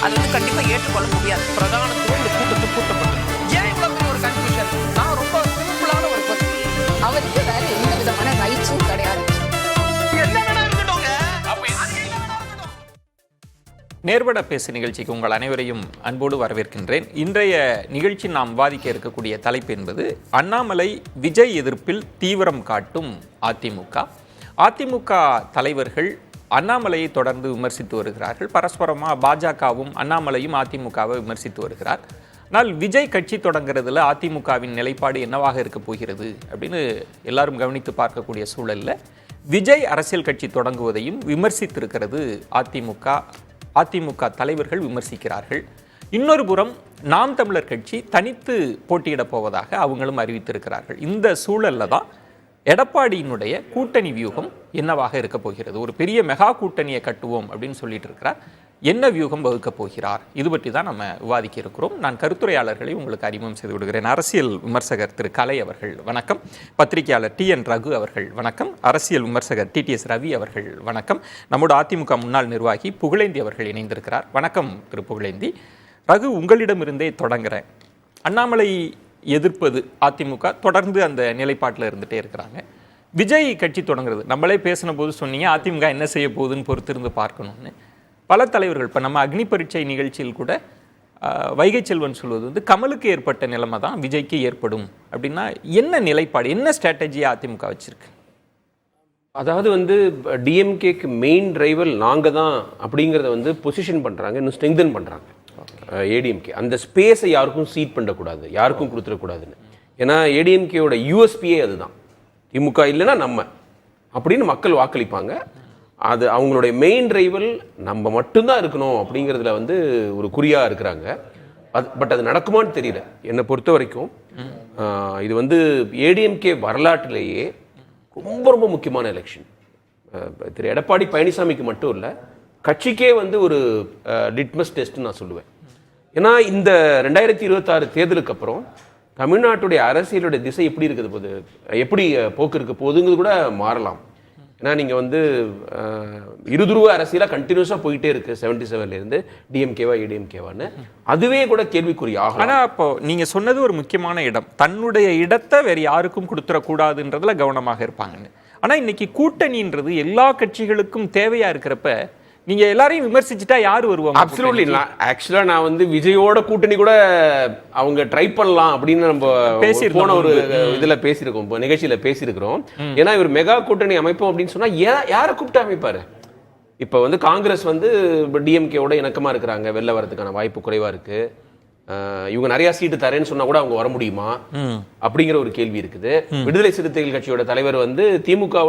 அது வந்து கண்டிப்பா ஏற்றுக்கொள்ள முடியாது. பிரதானத்துவம் இந்த கூட்டத்துக்கு கூட்டப்பட்டது. ஏன் இவ்வளவு பெரிய ஒரு கன்ஃபியூஷன்? நான் ரொம்ப சிம்பிளான ஒரு பர்சன். அவருக்கு வேற எந்த விதமான ரைட்ஸும் கிடையாது. நேர்பட பேசு நிகழ்ச்சிக்கு உங்கள் அனைவரையும் அன்போடு வரவேற்கின்றேன். இன்றைய நிகழ்ச்சி நாம் விவாதிக்க இருக்கக்கூடிய தலைப்பு என்பது அண்ணாமலை விஜய் எதிர்ப்பில் தீவிரம் காட்டும் அதிமுக. அதிமுக தலைவர்கள் அண்ணாமலையை தொடர்ந்து விமர்சித்து வருகிறார்கள். பரஸ்பரமாக பாஜகவும் அண்ணாமலையும் அதிமுகவை விமர்சித்து வருகிறார். ஆனால் விஜய் கட்சி தொடங்குறதுல அதிமுகவின் நிலைப்பாடு என்னவாக இருக்க போகிறது அப்படின்னு எல்லாரும் கவனித்து பார்க்கக்கூடிய சூழலில் விஜய் அரசியல் கட்சி தொடங்குவதையும் விமர்சித்திருக்கிறது அதிமுக தலைவர்கள் விமர்சிக்கிறார்கள். இன்னொரு புறம் நாம் தமிழர் கட்சி தனித்து போட்டியிடப் போவதாக அவங்களும் அறிவித்திருக்கிறார்கள். இந்த சூழலில் தான் எடப்பாடியினுடைய கூட்டணி வியூகம் என்னவாக இருக்க போகிறது. ஒரு பெரிய மெகா கூட்டணியை கட்டுவோம் அப்படின்னு சொல்லிட்டு இருக்கிறார். என்ன வியூகம் வகுக்கப் போகிறார், இது பற்றி தான் நம்ம விவாதிக்க இருக்கிறோம். நான் கருத்துரையாளர்களை உங்களுக்கு அறிமுகம் செய்து விடுகிறேன். அரசியல் விமர்சகர் திரு கலை அவர்கள் வணக்கம். பத்திரிகையாளர் TN ரகு அவர்கள் வணக்கம். அரசியல் விமர்சகர் TTS ரவி அவர்கள் வணக்கம். நம்மோட அதிமுக முன்னாள் நிர்வாகி புகழேந்தி அவர்கள் இணைந்திருக்கிறார். வணக்கம் திரு புகழேந்தி. ரகு, உங்களிடமிருந்தே தொடங்குறேன். அண்ணாமலை எதிர்ப்பது அதிமுக தொடர்ந்து அந்த நிலைப்பாட்டில் இருந்துகிட்டே இருக்கிறாங்க. விஜய் கட்சி தொடங்குறது நம்மளே பேசின போது சொன்னீங்க அதிமுக என்ன செய்ய போகுதுன்னு பொறுத்திருந்து பார்க்கணும்னு. பல தலைவர்கள் இப்போ நம்ம அக்னி பரீட்சை நிகழ்ச்சியில் கூட வைகை செல்வன் சொல்வது வந்து கமலுக்கு ஏற்பட்ட நிலைமை தான் விஜய்க்கு ஏற்படும் அப்படின்னா என்ன நிலைப்பாடு, என்ன ஸ்ட்ராட்டஜியை அதிமுக வச்சிருக்கு? அதாவது வந்து டிஎம்கேக்கு மெயின் ரைவல் நாங்கள் தான் அப்படிங்கிறத வந்து பொசிஷன் பண்ணுறாங்க, இன்னும் ஸ்ட்ரெங்தன் பண்ணுறாங்க ஏடிஎம்கே. அந்த ஸ்பேஸை யாருக்கும் சீட் பண்ணக்கூடாது, யாருக்கும் கொடுத்துடக்கூடாதுன்னு. ஏன்னா ஏடிஎம்கேயோட யூஎஸ்பியே அதுதான், திமுக இல்லைன்னா நம்ம அப்படின்னு மக்கள் வாக்களிப்பாங்க. அது அவங்களுடைய மெயின் ரைவல் நம்ம மட்டும்தான் இருக்கணும் அப்படிங்கிறதுல வந்து ஒரு குறியாக இருக்கிறாங்க. பட் அது நடக்குமான்னு தெரியல. என்னை பொறுத்த வரைக்கும் இது வந்து ஏடிஎம்கே வரலாற்றிலேயே ரொம்ப ரொம்ப முக்கியமான எலெக்ஷன். திரு எடப்பாடி பழனிசாமிக்கு மட்டும் இல்லை, கட்சிக்கே வந்து ஒரு லிட்மஸ் டெஸ்ட்னு நான் சொல்லுவேன். ஏன்னா இந்த 2026 தேர்தலுக்கு அப்புறம் தமிழ்நாட்டுடைய அரசியலுடைய திசை எப்படி இருக்குது போது, எப்படி போக்கு இருக்க போகுதுங்கிறது கூட மாறலாம். ஏன்னா நீங்கள் வந்து இருதுருவ அரசியலாக கண்டினியூஸாக போயிட்டே இருக்குது 77லேருந்து டிஎம்கேவா ஏடிஎம்கேவான்னு, அதுவே கூட கேள்விக்குறி ஆகும். ஆனால் அப்போ நீங்கள் சொன்னது ஒரு முக்கியமான இடம், தன்னுடைய இடத்தை வேறு யாருக்கும் கொடுத்துடக்கூடாதுன்றதுல கவனமாக இருப்பாங்கன்னு. ஆனால் இன்னைக்கு கூட்டணின்றது எல்லா கட்சிகளுக்கும் தேவையாக இருக்கிறப்ப நீங்கள் எல்லாரையும் விமர்சிச்சுட்டா யார் வருவாங்க? அப்சல்யூட்லி. ஆக்சுவலாக நான் வந்து விஜயோட கூட்டணி கூட அவங்க ட்ரை பண்ணலாம் அப்படின்னு நம்ம போன ஒரு இதில் பேசியிருக்கோம், இப்போ நிகழ்ச்சியில் பேசியிருக்கிறோம். ஏன்னா இவர் மெகா கூட்டணி அமைப்போம் அப்படின்னு சொன்னால் யாரை கூப்பிட்டு அமைப்பாரு? இப்போ வந்து காங்கிரஸ் வந்து டிஎம்கேவோட இணக்கமாக இருக்கிறாங்க, வெளில வரதுக்கான வாய்ப்பு குறைவாக இருக்குது. இவங்க நிறைய சீட்டு தரேன்னு சொன்னா கூட அவங்க வர முடியுமா அப்படிங்கிற ஒரு கேள்வி இருக்குது. விடுதலை சிறுத்தைகள் கட்சியோட தலைவர் வந்து திமுக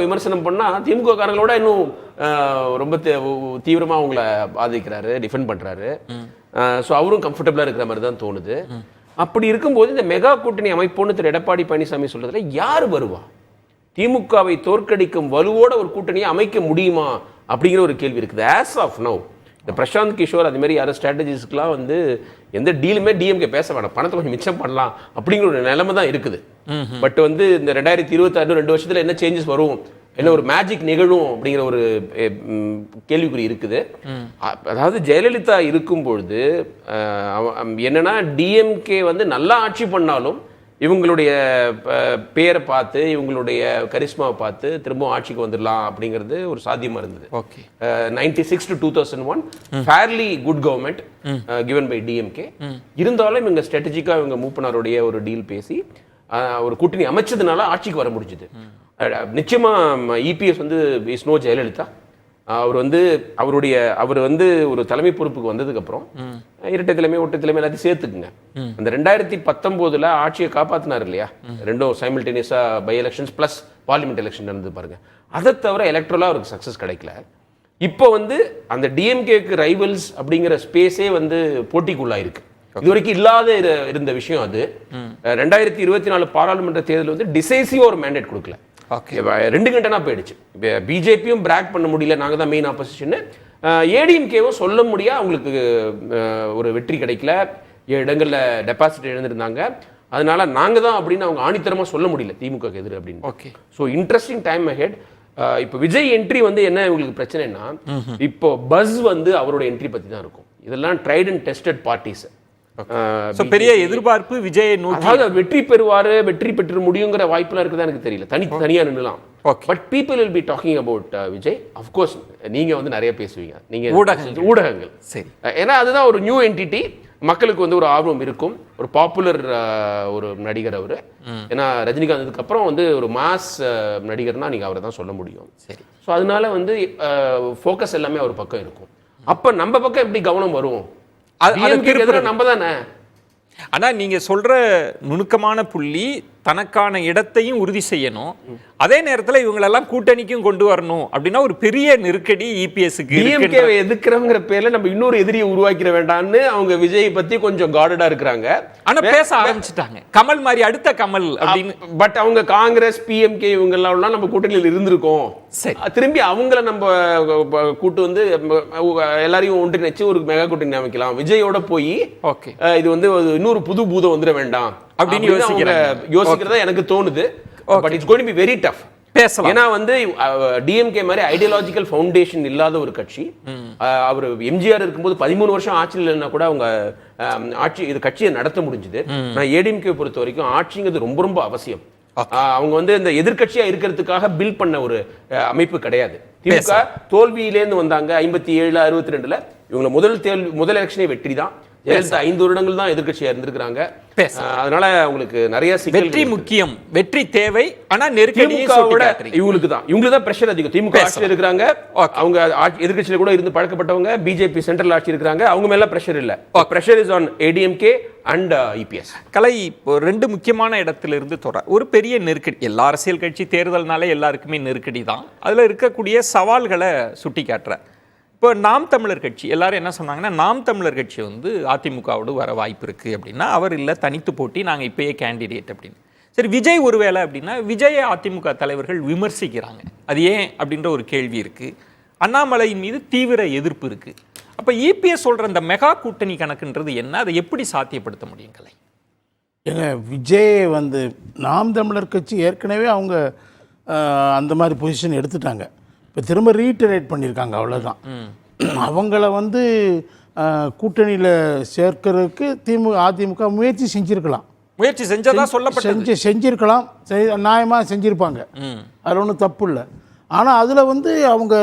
விமர்சனம் பண்ணா திமுக காரங்களோட இன்னும் ரொம்ப தீவிரமா அவங்கள பாதிக்கிறாரு, டிஃபெண்ட் பண்றாரு. ஸோ அவரும் கம்ஃபர்டபுளா இருக்கிற மாதிரி தான் தோணுது. அப்படி இருக்கும்போது இந்த மெகா கூட்டணி அமைப்போன்னு திரு எடப்பாடி பழனிசாமி சொல்றதுல யார் வருவா? திமுகவை தோற்கடிக்கும் வலுவோட ஒரு கூட்டணியை அமைக்க முடியுமா அப்படிங்கிற ஒரு கேள்வி இருக்குது. ஆஸ் ஆஃப் நவ் இந்த பிரசாந்த் கிஷோர் அது மாதிரி யாரும் ஸ்ட்ராட்டஜிஸ்க்குலாம் வந்து எந்த டீலுமே டிஎம்கே பேச வேணாம், பணத்தை கொஞ்சம் மிச்சம் பண்ணலாம் அப்படிங்கிற ஒரு நிலைமை தான் இருக்குது. பட் வந்து இந்த 2026 2 வருஷத்துல என்ன சேஞ்சஸ் வரும், என்ன ஒரு மேஜிக் நிகழும் அப்படிங்கிற ஒரு கேள்விக்குறி இருக்குது. அதாவது ஜெயலலிதா இருக்கும் பொழுது என்னன்னா டிஎம்கே வந்து நல்லா ஆட்சி பண்ணாலும் இவங்களுடைய பேரை பார்த்து இவங்களுடைய கரிஸ்மாவை பார்த்து திரும்ப ஆட்சிக்கு வந்துடலாம் அப்படிங்கிறது ஒரு சாத்தியமா இருந்தது. 96 to 2001 fairly good government given by DMK. இருந்தாலும் இவங்க ஸ்ட்ராட்டஜிக்கா இவங்க மூப்பனாருடைய ஒரு டீல் பேசி ஒரு கூட்டணி அமைச்சதுனால ஆட்சிக்கு வர முடிஞ்சது. நிச்சயமா இபிஎஸ் வந்து இஸ் நோ ஜெயலலிதா. அவர் வந்து ஒரு தலைமை பொறுப்புக்கு வந்ததுக்கு அப்புறம் இரட்டை தலைமை ஒற்றை தலைமை எல்லாத்தையும் சேர்த்துக்குங்க. அந்த 2019 ஆட்சியை காப்பாத்தினார் இல்லையா, ரெண்டும் சைமல்டேனியஸா by elections plus parliament election நடந்து பாருங்க. அதை தவிர எலக்ட்ரலா அவருக்கு சக்சஸ் கிடைக்கல. இப்போ வந்து அந்த டிஎம்கேக்கு ரைவல்ஸ் அப்படிங்கிற ஸ்பேஸே வந்து போட்டிக்குள்ளாயிருக்கு. இது வரைக்கும் இல்லாத இருந்த விஷயம் அது. 2024 பாராளுமன்ற தேர்தல் வந்து டிசைசிவா ஒரு மேண்டேட் கொடுக்கல, 2 கண்டனா போயிடுச்சு. பிஜேபியும் பிராக் பண்ண முடியல, நாங்க தான் மெயின் ஆப்போசிஷன். ஏடிஎம்கேவும் சொல்ல முடியா அவங்களுக்கு ஒரு வெற்றி கிடைக்கல, 7 இடங்கள்ல டெபாசிட் இழந்திருந்தாங்க. அதனால நாங்க தான் அப்படின்னு அவங்க ஆணித்தரமா சொல்ல முடியல திமுக எதிர அப்படின்னு. So interesting time ahead. இப்போ விஜய் என்ட்ரி வந்து என்ன உங்களுக்கு பிரச்சனைனா, இப்போ பஸ் வந்து அவரோட என்ட்ரி பத்தி தான் இருக்கும். இதெல்லாம் ட்ரைட் அண்ட் டெஸ்டட் பார்ட்டிஸ். பெரிய எதிர்பார்ப்பு விஜயை நோக்கி. அதாவது வெற்றி பெறுவாரு, வெற்றி பெற்று முடியுங்கிற வாய்ப்புலாம் இருக்குதா எனக்கு தெரியல. தனியா நின்னலாம். But people will be talking about Vijay. Of course நீங்க வந்து நிறைய பேசுவீங்க, நீங்க ஊடகங்கள். சரி, ஏன்னா அதுதான் ஒரு நியூ என்டிட்டி. மக்களுக்கு வந்து ஒரு ஆர்வம் இருக்கும். ஒரு பாப்புலர் ஒரு நடிகர் அவரு. ஏன்னா ரஜினிகாந்த் அப்புறம் வந்து ஒரு மாஸ் நடிகர்னா நீங்க அவரை தான் சொல்ல முடியும். சரி, ஸோ அதனால வந்து ஃபோக்கஸ் எல்லாமே அவர் பக்கம் இருக்கும். அப்ப நம்ம பக்கம் எப்படி கவனம் வரும்? நம்ம தானே. ஆனா நீங்க சொல்ற நுணுக்கமான புள்ளி, தனக்கான இடத்தையும் உறுதி செய்யணும், அதே நேரத்தில் இவங்களெல்லாம் கூட்டணிக்கும் கொண்டு வரணும் அப்படின்னா ஒரு பெரிய நெருக்கடி இபிஎஸ்க்கு. டிஎம்கேவை எதிர்க்கிறவங்கிற பேர்ல நம்ம இன்னொரு எதிரியை உருவாக்கிற வேண்டாம்னு அவங்க விஜய் பத்தி கொஞ்சம் கார்டடா இருக்கிறாங்க. ஆனா பேச ஆரம்பிச்சுட்டாங்க, கமல் மாதிரி அடுத்த கமல் அப்படின்னு. பட் அவங்க காங்கிரஸ், பிஎம்கே இவங்க எல்லாம் நம்ம கூட்டணியில் இருந்திருக்கோம். திரும்பி அவங்கள நம்ம கூட்டு வந்து எல்லாரையும் ஒன்றிணைச்சு ஒரு மெகா கூட்டணி அமைக்கலாம். விஜயோட போய் இது வந்து இன்னொரு புது பூதம் வந்துட வேண்டாம் அப்படின்னு யோசிக்கிறதா எனக்கு தோணுது. But it's going to be very tough. பேசலாம். ஏன்னா வந்து டிஎம்கே மாதிரி ஐடியாலஜிக்கல் ஃபவுண்டேஷன் இல்லாத ஒரு கட்சி. அவர் எம்ஜிஆர் இருக்கும்போது 13 வருஷம் ஆட்சியில் இல்லைன்னா கூட அவங்க ஆட்சி இது கட்சியை நடத்த முடிஞ்சது. நான் ஏடிஎம்கே பொறுத்த வரைக்கும் ஆட்சிங்கிறது ரொம்ப ரொம்ப அவசியம். அவங்க வந்து இந்த எதிர்கட்சியா இருக்கிறதுக்காக பில் பண்ண ஒரு அமைப்பு கிடையாது. திமுக தோல்வியிலேருந்து வந்தாங்க 57, 62. இவங்க முதல் எலெக்ஷனே வெற்றி தான். 5 வருடங்கள் தான் எதிர்கட்சியா இருந்திருக்காங்க. அதனால உங்களுக்கு நிறைய வெற்றி முக்கியம், வெற்றி தேவை. ஆனா நெருக்கடி இவங்களுக்கு தான் பிரஷர் அதிகம். திமுக ஆட்சியில் இருக்கிறாங்க, அவங்க எதிர்கட்சியில கூட இருந்து பழக்கப்பட்டவங்க. பிஜேபி சென்ட்ரல் ஆட்சி இருக்கிறாங்க, அவங்க மேல பிரஷர் இல்ல. Pressure is on ADMK and EPS. Kalai ரெண்டு முக்கியமான இடத்துல இருந்து ஒரு பெரிய நெருக்கடி. எல்லா அரசியல் கட்சி தேர்தல்னாலே எல்லாருக்குமே நெருக்கடி தான். அதுல இருக்கக்கூடிய சவால்களை சுட்டி காட்டுற. இப்போ நாம் தமிழர் கட்சி எல்லாரும் என்ன சொன்னாங்கன்னா, நாம் தமிழர் கட்சி வந்து அதிமுகவோடு வர வாய்ப்பு இருக்குது அப்படின்னா, அவர் இல்லை தனித்து போட்டி, நாங்கள் இப்போயே கேண்டிடேட் அப்படின்னு. சரி, விஜய் ஒருவேளை அப்படின்னா விஜயை அதிமுக தலைவர்கள் விமர்சிக்கிறாங்க. அது ஏன் அப்படின்ற ஒரு கேள்வி இருக்குது. அண்ணாமலையின் மீது தீவிர எதிர்ப்பு இருக்குது. அப்போ இபிஎஸ் சொல்கிற இந்த மெகா கூட்டணி கணக்குன்றது என்ன? அதை எப்படி சாத்தியப்படுத்த முடியும் கலை? ஏங்க, விஜய் வந்து நாம் தமிழர் கட்சி ஏற்கனவே அவங்க அந்த மாதிரி பொசிஷன் எடுத்துட்டாங்க. இப்போ திரும்ப ரீட்டரேட் பண்ணியிருக்காங்க, அவ்வளோதான். அவங்கள வந்து கூட்டணியில் சேர்க்கறதுக்கு அதிமுக முயற்சி செஞ்சுருக்கலாம். முயற்சி செஞ்சதா சொல்லப்பட்டது. செஞ்சுருக்கலாம், நியாயமாக செஞ்சுருப்பாங்க, அதில் ஒன்றும் தப்பு இல்லை. ஆனால் அதில் வந்து அவங்க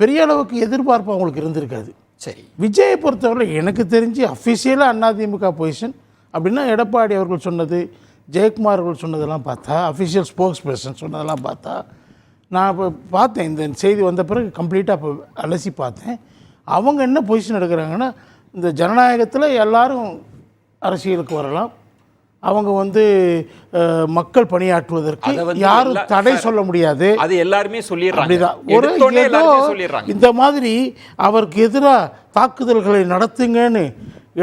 பெரிய அளவுக்கு எதிர்பார்ப்பு அவங்களுக்கு இருந்திருக்காது. சரி, விஜயை பொறுத்தவரை எனக்கு தெரிஞ்சு அஃபிஷியலாக அதிமுக பொசிஷன் அப்படின்னா எடப்பாடி அவர்கள் சொன்னது, ஜெயக்குமார் அவர்கள் சொன்னதெல்லாம் பார்த்தா, அஃபிஷியல் ஸ்போக்ஸ் பர்சன் சொன்னதெல்லாம் பார்த்தா, நான் இப்போ பார்த்தேன், இந்த செய்தி வந்த பிறகு கம்ப்ளீட்டாக இப்போ அலசி பார்த்தேன். அவங்க என்ன பொசிஷன் எடுக்கிறாங்கன்னா, இந்த ஜனநாயகத்தில் எல்லாரும் அரசியலுக்கு வரலாம், அவங்க வந்து மக்கள் பணியாற்றுவதற்கு யாரும் தடை சொல்ல முடியாது, அது எல்லாருமே சொல்லிடுறாங்க. அப்படிதான் ஒரு இந்த மாதிரி அவருக்கு எதிராக தாக்குதல்களை நடத்துங்கன்னு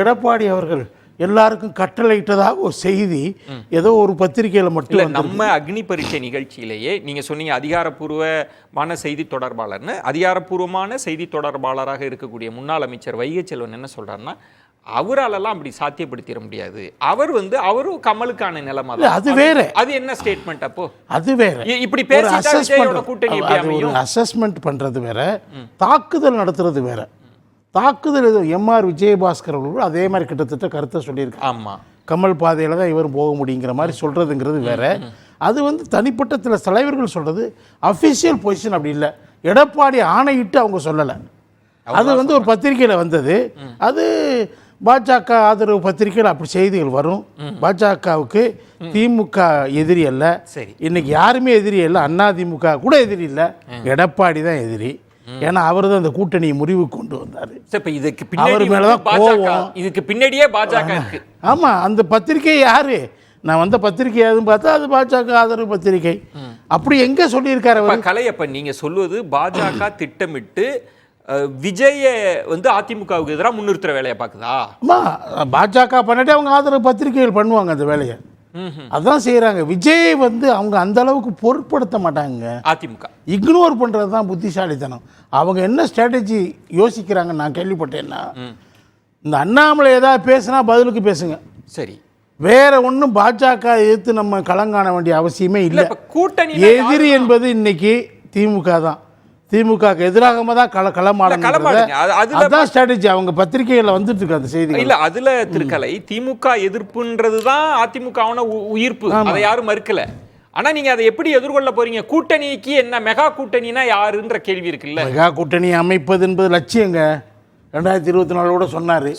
எடப்பாடி அவர்கள் எல்லாருக்கும் கட்டளையிட்டதாக ஒரு செய்தி ஏதோ ஒரு பத்திரிகையில மட்டும். நம்ம அக்னி பரீட்சை நிகழ்ச்சியிலேயே நீங்க சொன்னீங்க அதிகாரப்பூர்வமான செய்தி தொடர்பாளர்னு. அதிகாரப்பூர்வமான செய்தி தொடர்பாளராக இருக்கக்கூடிய முன்னாள் அமைச்சர் வைகை செல்வன் என்ன சொல்றாருன்னா, அவராலெல்லாம் அப்படி சாத்தியப்படுத்திட முடியாது, அவர் வந்து அவரும் கமலுக்கான நிலைமை. அது வேற. அது என்ன ஸ்டேட்மெண்ட்? அப்போ அது வேற. இப்படி பேசிட்டா கூட்டணி அசஸ்மெண்ட் பண்றது வேற, தாக்குதல் நடத்துறது வேற. தாக்குதல் எம்ஆர் விஜயபாஸ்கர் அவர்கள் அதே மாதிரி கிட்டத்தட்ட கருத்தை சொல்லியிருக்காங்க. ஆமாம், கமல் பாதையில் தான் இவர் போக முடியுங்கிற மாதிரி சொல்கிறதுங்கிறது வேற. அது வந்து தனிப்பட்ட சில தலைவர்கள் சொல்கிறது. அஃபிஷியல் பொசிஷன் அப்படி இல்லை. எடப்பாடி ஆணையிட்டு அவங்க சொல்லலை. அது வந்து ஒரு பத்திரிகையில் வந்தது. அது பாஜக ஆதரவு பத்திரிகையில் அப்படி செய்திகள் வரும். பாஜகவுக்கு திமுக எதிரி அல்ல, இன்னைக்கு யாருமே எதிரி இல்லை, அதிமுக கூட எதிரி இல்லை, எடப்பாடி தான் எதிரி. ஏன்னா அவர் தான் அந்த கூட்டணியை முறிவு கொண்டு வந்தார். அவர் மேலதான் கோவம். இதுக்கு பின்னாடியே பாஜக இருக்கு. ஆமா, அந்த பத்திரிகை யாரு? நான் வந்த பத்திரிகை எதுவும் பார்த்தா அது பாஜக ஆதரவு பத்திரிகை. அப்படி எங்க சொல்லியிருக்காரு கலையப்ப? நீங்க சொல்லுவது பாஜக திட்டமிட்டு விஜய வந்து அதிமுகவுக்கு எதிராக முன்னிறுத்துற வேலையை பார்க்குதா? ஆமா, பாஜக பண்ணிட்டு அவங்க ஆதரவு பத்திரிகைகள் பண்ணுவாங்க அந்த வேலையை. அதான் செய்யறாங்க. விஜய் வந்து அவங்க அந்த அளவுக்கு பொருட்படுத்த மாட்டாங்க. அதிமுக இக்னோர் பண்றது தான் புத்திசாலித்தனம். அவங்க என்ன ஸ்ட்ராட்டஜி யோசிக்கிறாங்க நான் கேள்விப்பட்டேன்னா, இந்த அண்ணாமலை ஏதாவது பேசினா பதிலுக்கு பேசுங்க. சரி, வேற ஒன்றும் பாஜக எதிர்த்து நம்ம களங்காண வேண்டிய அவசியமே இல்லை. கூட்டணி எதிரி என்பது இன்னைக்கு திமுக தான். திமுக எதிராக தான் களமாடுறது. அதுதான் ஸ்ட்ராட்டஜி. அவங்க பத்திரிகைகளில் வந்துட்டு இருக்கு அந்த செய்தி. இல்ல அதுல திருக்கலை திமுக எதிர்ப்புன்றதுதான் அதிமுகவான உயிர்ப்பு, அதை யாரும் மறுக்கல. ஆனா நீங்க அதை எப்படி எதிர்கொள்ள போறீங்க? கூட்டணிக்கு என்ன மெகா கூட்டணினா யாருன்ற கேள்வி இருக்குல்ல. மெகா கூட்டணி அமைப்பது என்பது லட்சியங்க. 2024 சொன்னாரு.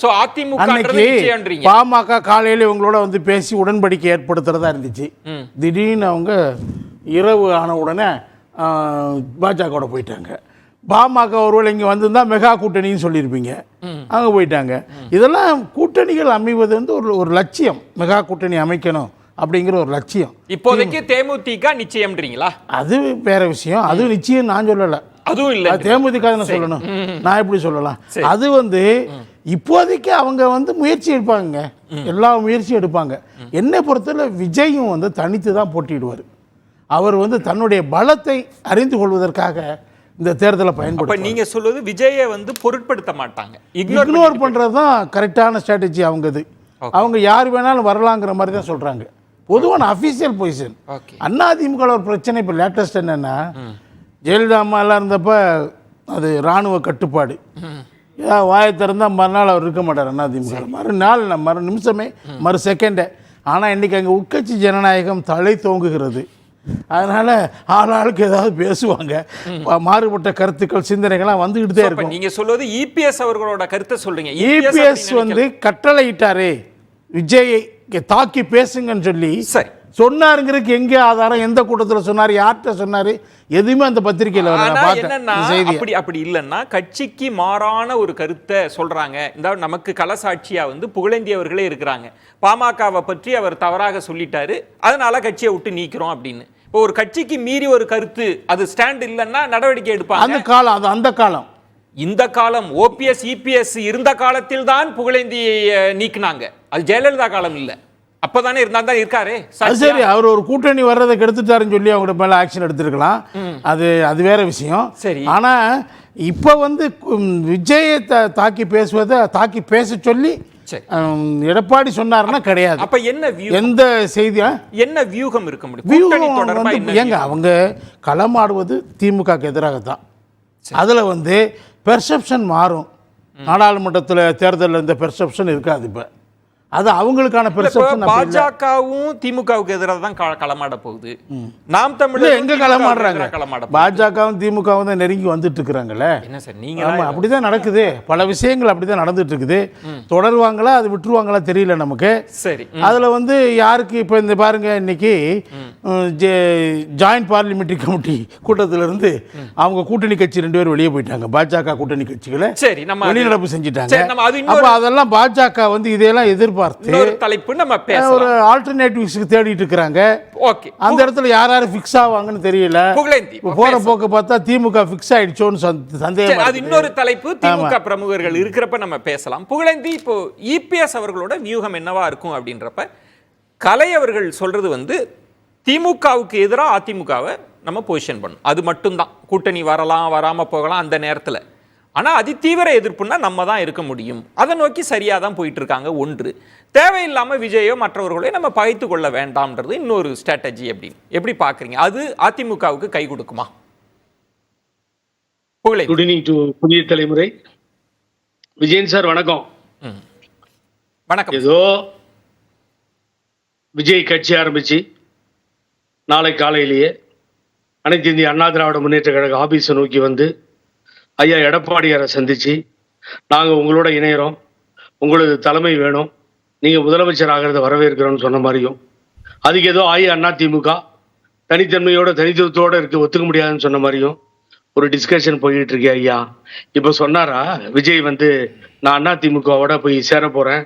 பாமக காலையில இவங்களோட வந்து பேசி உடன்படிக்கை ஏற்படுத்துறதா இருந்துச்சு. திடீர்னு அவங்க இரவு ஆன உடனே பாஜகவோட போயிட்டாங்க. பாமக ஒருவேளை இங்கே வந்திருந்தா மெகா கூட்டணின்னு சொல்லியிருப்பீங்க, அங்கே போயிட்டாங்க. இதெல்லாம் கூட்டணிகள் அமைவது வந்து ஒரு லட்சியம். மெகா கூட்டணி அமைக்கணும் அப்படிங்கிற ஒரு லட்சியம். இப்போதைக்கு தேமுதிக நிச்சயம்ன்றீங்களா? அது வேற விஷயம். அது நிச்சயம் நான் சொல்லலை. அதுவும் இல்லை, தேமுதிக சொல்லணும், நான் எப்படி சொல்லலாம்? அது வந்து இப்போதைக்கு அவங்க வந்து முயற்சி எடுப்பாங்க, எல்லா முயற்சியும் எடுப்பாங்க. என்னை பொறுத்தவரை விஜயும் வந்து தனித்து தான் போட்டியிடுவார். அவர் வந்து தன்னுடைய பலத்தை அறிந்து கொள்வதற்காக இந்த தேர்தலை பயன்படுத்த. நீங்க சொல்வது விஜயை வந்து பொருட்படுத்த மாட்டாங்க, இக்னோர் பண்றது தான் கரெக்டான ஸ்ட்ராட்டஜி அவங்கது. அவங்க யார் வேணாலும் வரலாங்கிற மாதிரி தான் சொல்றாங்க. பொதுவான அஃபீஷியல் பொசிஷன். அதிமுக ஒரு பிரச்சனை இப்போ லேட்டஸ்ட் என்னன்னா, ஜெயலலிதா அம்மா எல்லாம் இருந்தப்ப அது இராணுவ கட்டுப்பாடு. ஏதாவது வாயை திறந்தால் மறுநாள் அவர் இருக்க மாட்டார் அதிமுக. மறுநாள் மறு நிமிஷமே மறு செகண்டே. ஆனால் இன்றைக்கி அங்கே உட்கட்சி ஜனநாயகம் தலை தோங்குகிறது. அதனால் ஆளாளுக்கு ஏதாவது பேசுவாங்க, மாறுபட்ட கருத்துக்கள் சிந்தனைகள்லாம் வந்துக்கிட்டு தான் இருக்கும். நீங்கள் சொல்வது இபிஎஸ் அவர்களோட கருத்தை சொல்றீங்க. இபிஎஸ் வந்து கட்டளை இட்டாரே விஜயை தாக்கி பேசுங்கன்னு சொல்லி சரி சொன்னாருங்கிறதுக்கு எங்கே ஆதாரம்? எந்த கூட்டத்தில் சொன்னார்? யார்கிட்ட சொன்னார்? எதுவுமே அந்த பத்திரிகையில் அப்படி இல்லைன்னா கட்சிக்கு மாறான ஒரு கருத்தை சொல்றாங்க. இந்த நமக்கு களசாட்சியா வந்து புகழேந்தி அவர்களே இருக்கிறாங்க. பாமகவை பற்றி அவர் தவறாக சொல்லிட்டாரு, அதனால கட்சியை விட்டு நீக்கிறோம் அப்படின்னு. இப்போ ஒரு கட்சிக்கு மீறி ஒரு கருத்து அது ஸ்டாண்ட் இல்லைன்னா நடவடிக்கை எடுப்பாங்க. அந்த காலம் அது அந்த காலம். இந்த காலம் ஓபிஎஸ் இபிஎஸ் இருந்த காலத்தில் தான் புகழேந்தியை நீக்கினாங்க. அது ஜெயலலிதா காலம் இல்லை. அப்பதானே இருந்தா இருக்காரு. சரி, அவர் ஒரு கூட்டணி வர்றதை கெடுத்துட்டாருன்னு சொல்லி அவங்க மேல ஆக்ஷன் எடுத்திருக்கலாம். அது வேற விஷயம். சரி, ஆனா இப்ப வந்து விஜயை தாக்கி பேச சொல்லி எடப்பாடி சொன்னாருன்னா கிடையாது. அப்ப என்ன எந்த செய்தியா என்ன வியூகம் இருக்க முடியும்? ஏங்க அவங்க களமாடுவது திமுகக்கு எதிராக தான். அதுல வந்து பெர்செப்ஷன் மாறும். நாடாளுமன்றத்தில் தேர்தலில் இந்த பெர்செப்ஷன் இருக்காது. இப்ப அது அவங்களுக்கான பெர்செப்ஷன். பாஜகவும் திமுகவுக்கு எதிராக தான் களமாட போகுது. நாம் தமிழர் எங்க களமாடுறாங்க? பாஜகவும் திமுகவும் தான் நெருங்கி வந்துட்டு இருக்கிறாங்கல்ல. என்ன சார் நீங்க? ஆமா, அப்படிதான் நடக்குது. பல விஷயங்கள் அப்படிதான் நடந்துட்டு இருக்குது. தொடருவாங்களா அது விட்டுருவாங்களா தெரியல நமக்கு. சரி, அதுல வந்து யாருக்கு இப்ப இந்த பாருங்க, இன்னைக்கு ஜாயிண்ட் பார்லிமெண்டரி கமிட்டி கூட்டத்தில இருந்து அவங்க கூட்டணி கட்சி 2 பேர் வெளியே போயிட்டாங்க. பாஜக கூட்டணி கட்சிகளை வெளிநடப்பு செஞ்சுட்டாங்க. அப்ப அதெல்லாம் பாஜக வந்து இதையெல்லாம் எதிர்பார்த்து ஒரு ஆல்டர்னேட்டிவ்ஸ்க்கு தேடிட்டு இருக்காங்க. அந்த இடத்துல யார் ஃபிக்ஸ் ஆவாங்கன்னு தெரியல. போற போக்க பார்த்தா திமுக ஃபிக்ஸ் ஆயிடுச்சோன்னு சந்தேகம். அது இன்னொரு தலைப்பு. திமுக பிரமுகர்கள் இருக்கிறப்ப நம்ம பேசலாம். புகழேந்தி, இப்போ இபிஎஸ் அவர்களோட வியூகம் என்னவா இருக்கும் அப்படின்றப்ப கலை அவர்கள் சொல்றது வந்து திமுகவுக்கு எதிராக அதிமுகவை நம்ம பொசிஷன் பண்ணணும். அது மட்டும்தான். கூட்டணி வரலாம் வராம போகலாம் அந்த நேரத்தில். ஆனால் அதிதீவிர எதிர்ப்புன்னா நம்ம தான் இருக்க முடியும். அதை நோக்கி சரியாக தான் போயிட்டு இருக்காங்க. ஒன்று, தேவையில்லாமல் விஜயோ மற்றவர்களோ நம்ம பகைத்து கொள்ள வேண்டாம்ன்றது இன்னொரு ஸ்ட்ராட்டஜி. அப்படின்னு எப்படி பார்க்குறீங்க? அது அதிமுகவுக்கு கை கொடுக்குமா? புதிய தலைமுறை விஜயன் சார் வணக்கம். வணக்கம். ஏதோ விஜய் கட்சி ஆரம்பிச்சு நாளை காலையிலேயே அனைத்து இந்திய அண்ணா திராவிட முன்னேற்ற கழக ஆபீஸை நோக்கி வந்து ஐயா எடப்பாடியாரை சந்திச்சு நாங்கள் உங்களோட இணைகிறோம், உங்களது தலைமை வேணும், நீங்கள் முதலமைச்சர் ஆகிறத வரவேற்கிறோன்னு சொன்ன மாதிரியும், அதுக்கு ஏதோ அதிமுக தனித்தன்மையோட தனித்துவத்தோடு ஒத்துக்க முடியாதுன்னு சொன்ன மாதிரியும் ஒரு டிஸ்கஷன் போய்கிட்டு இருக்கே ஐயா. இப்போ சொன்னாரா விஜய் வந்து நான் அதிமுகவோட போய் சேர போகிறேன்,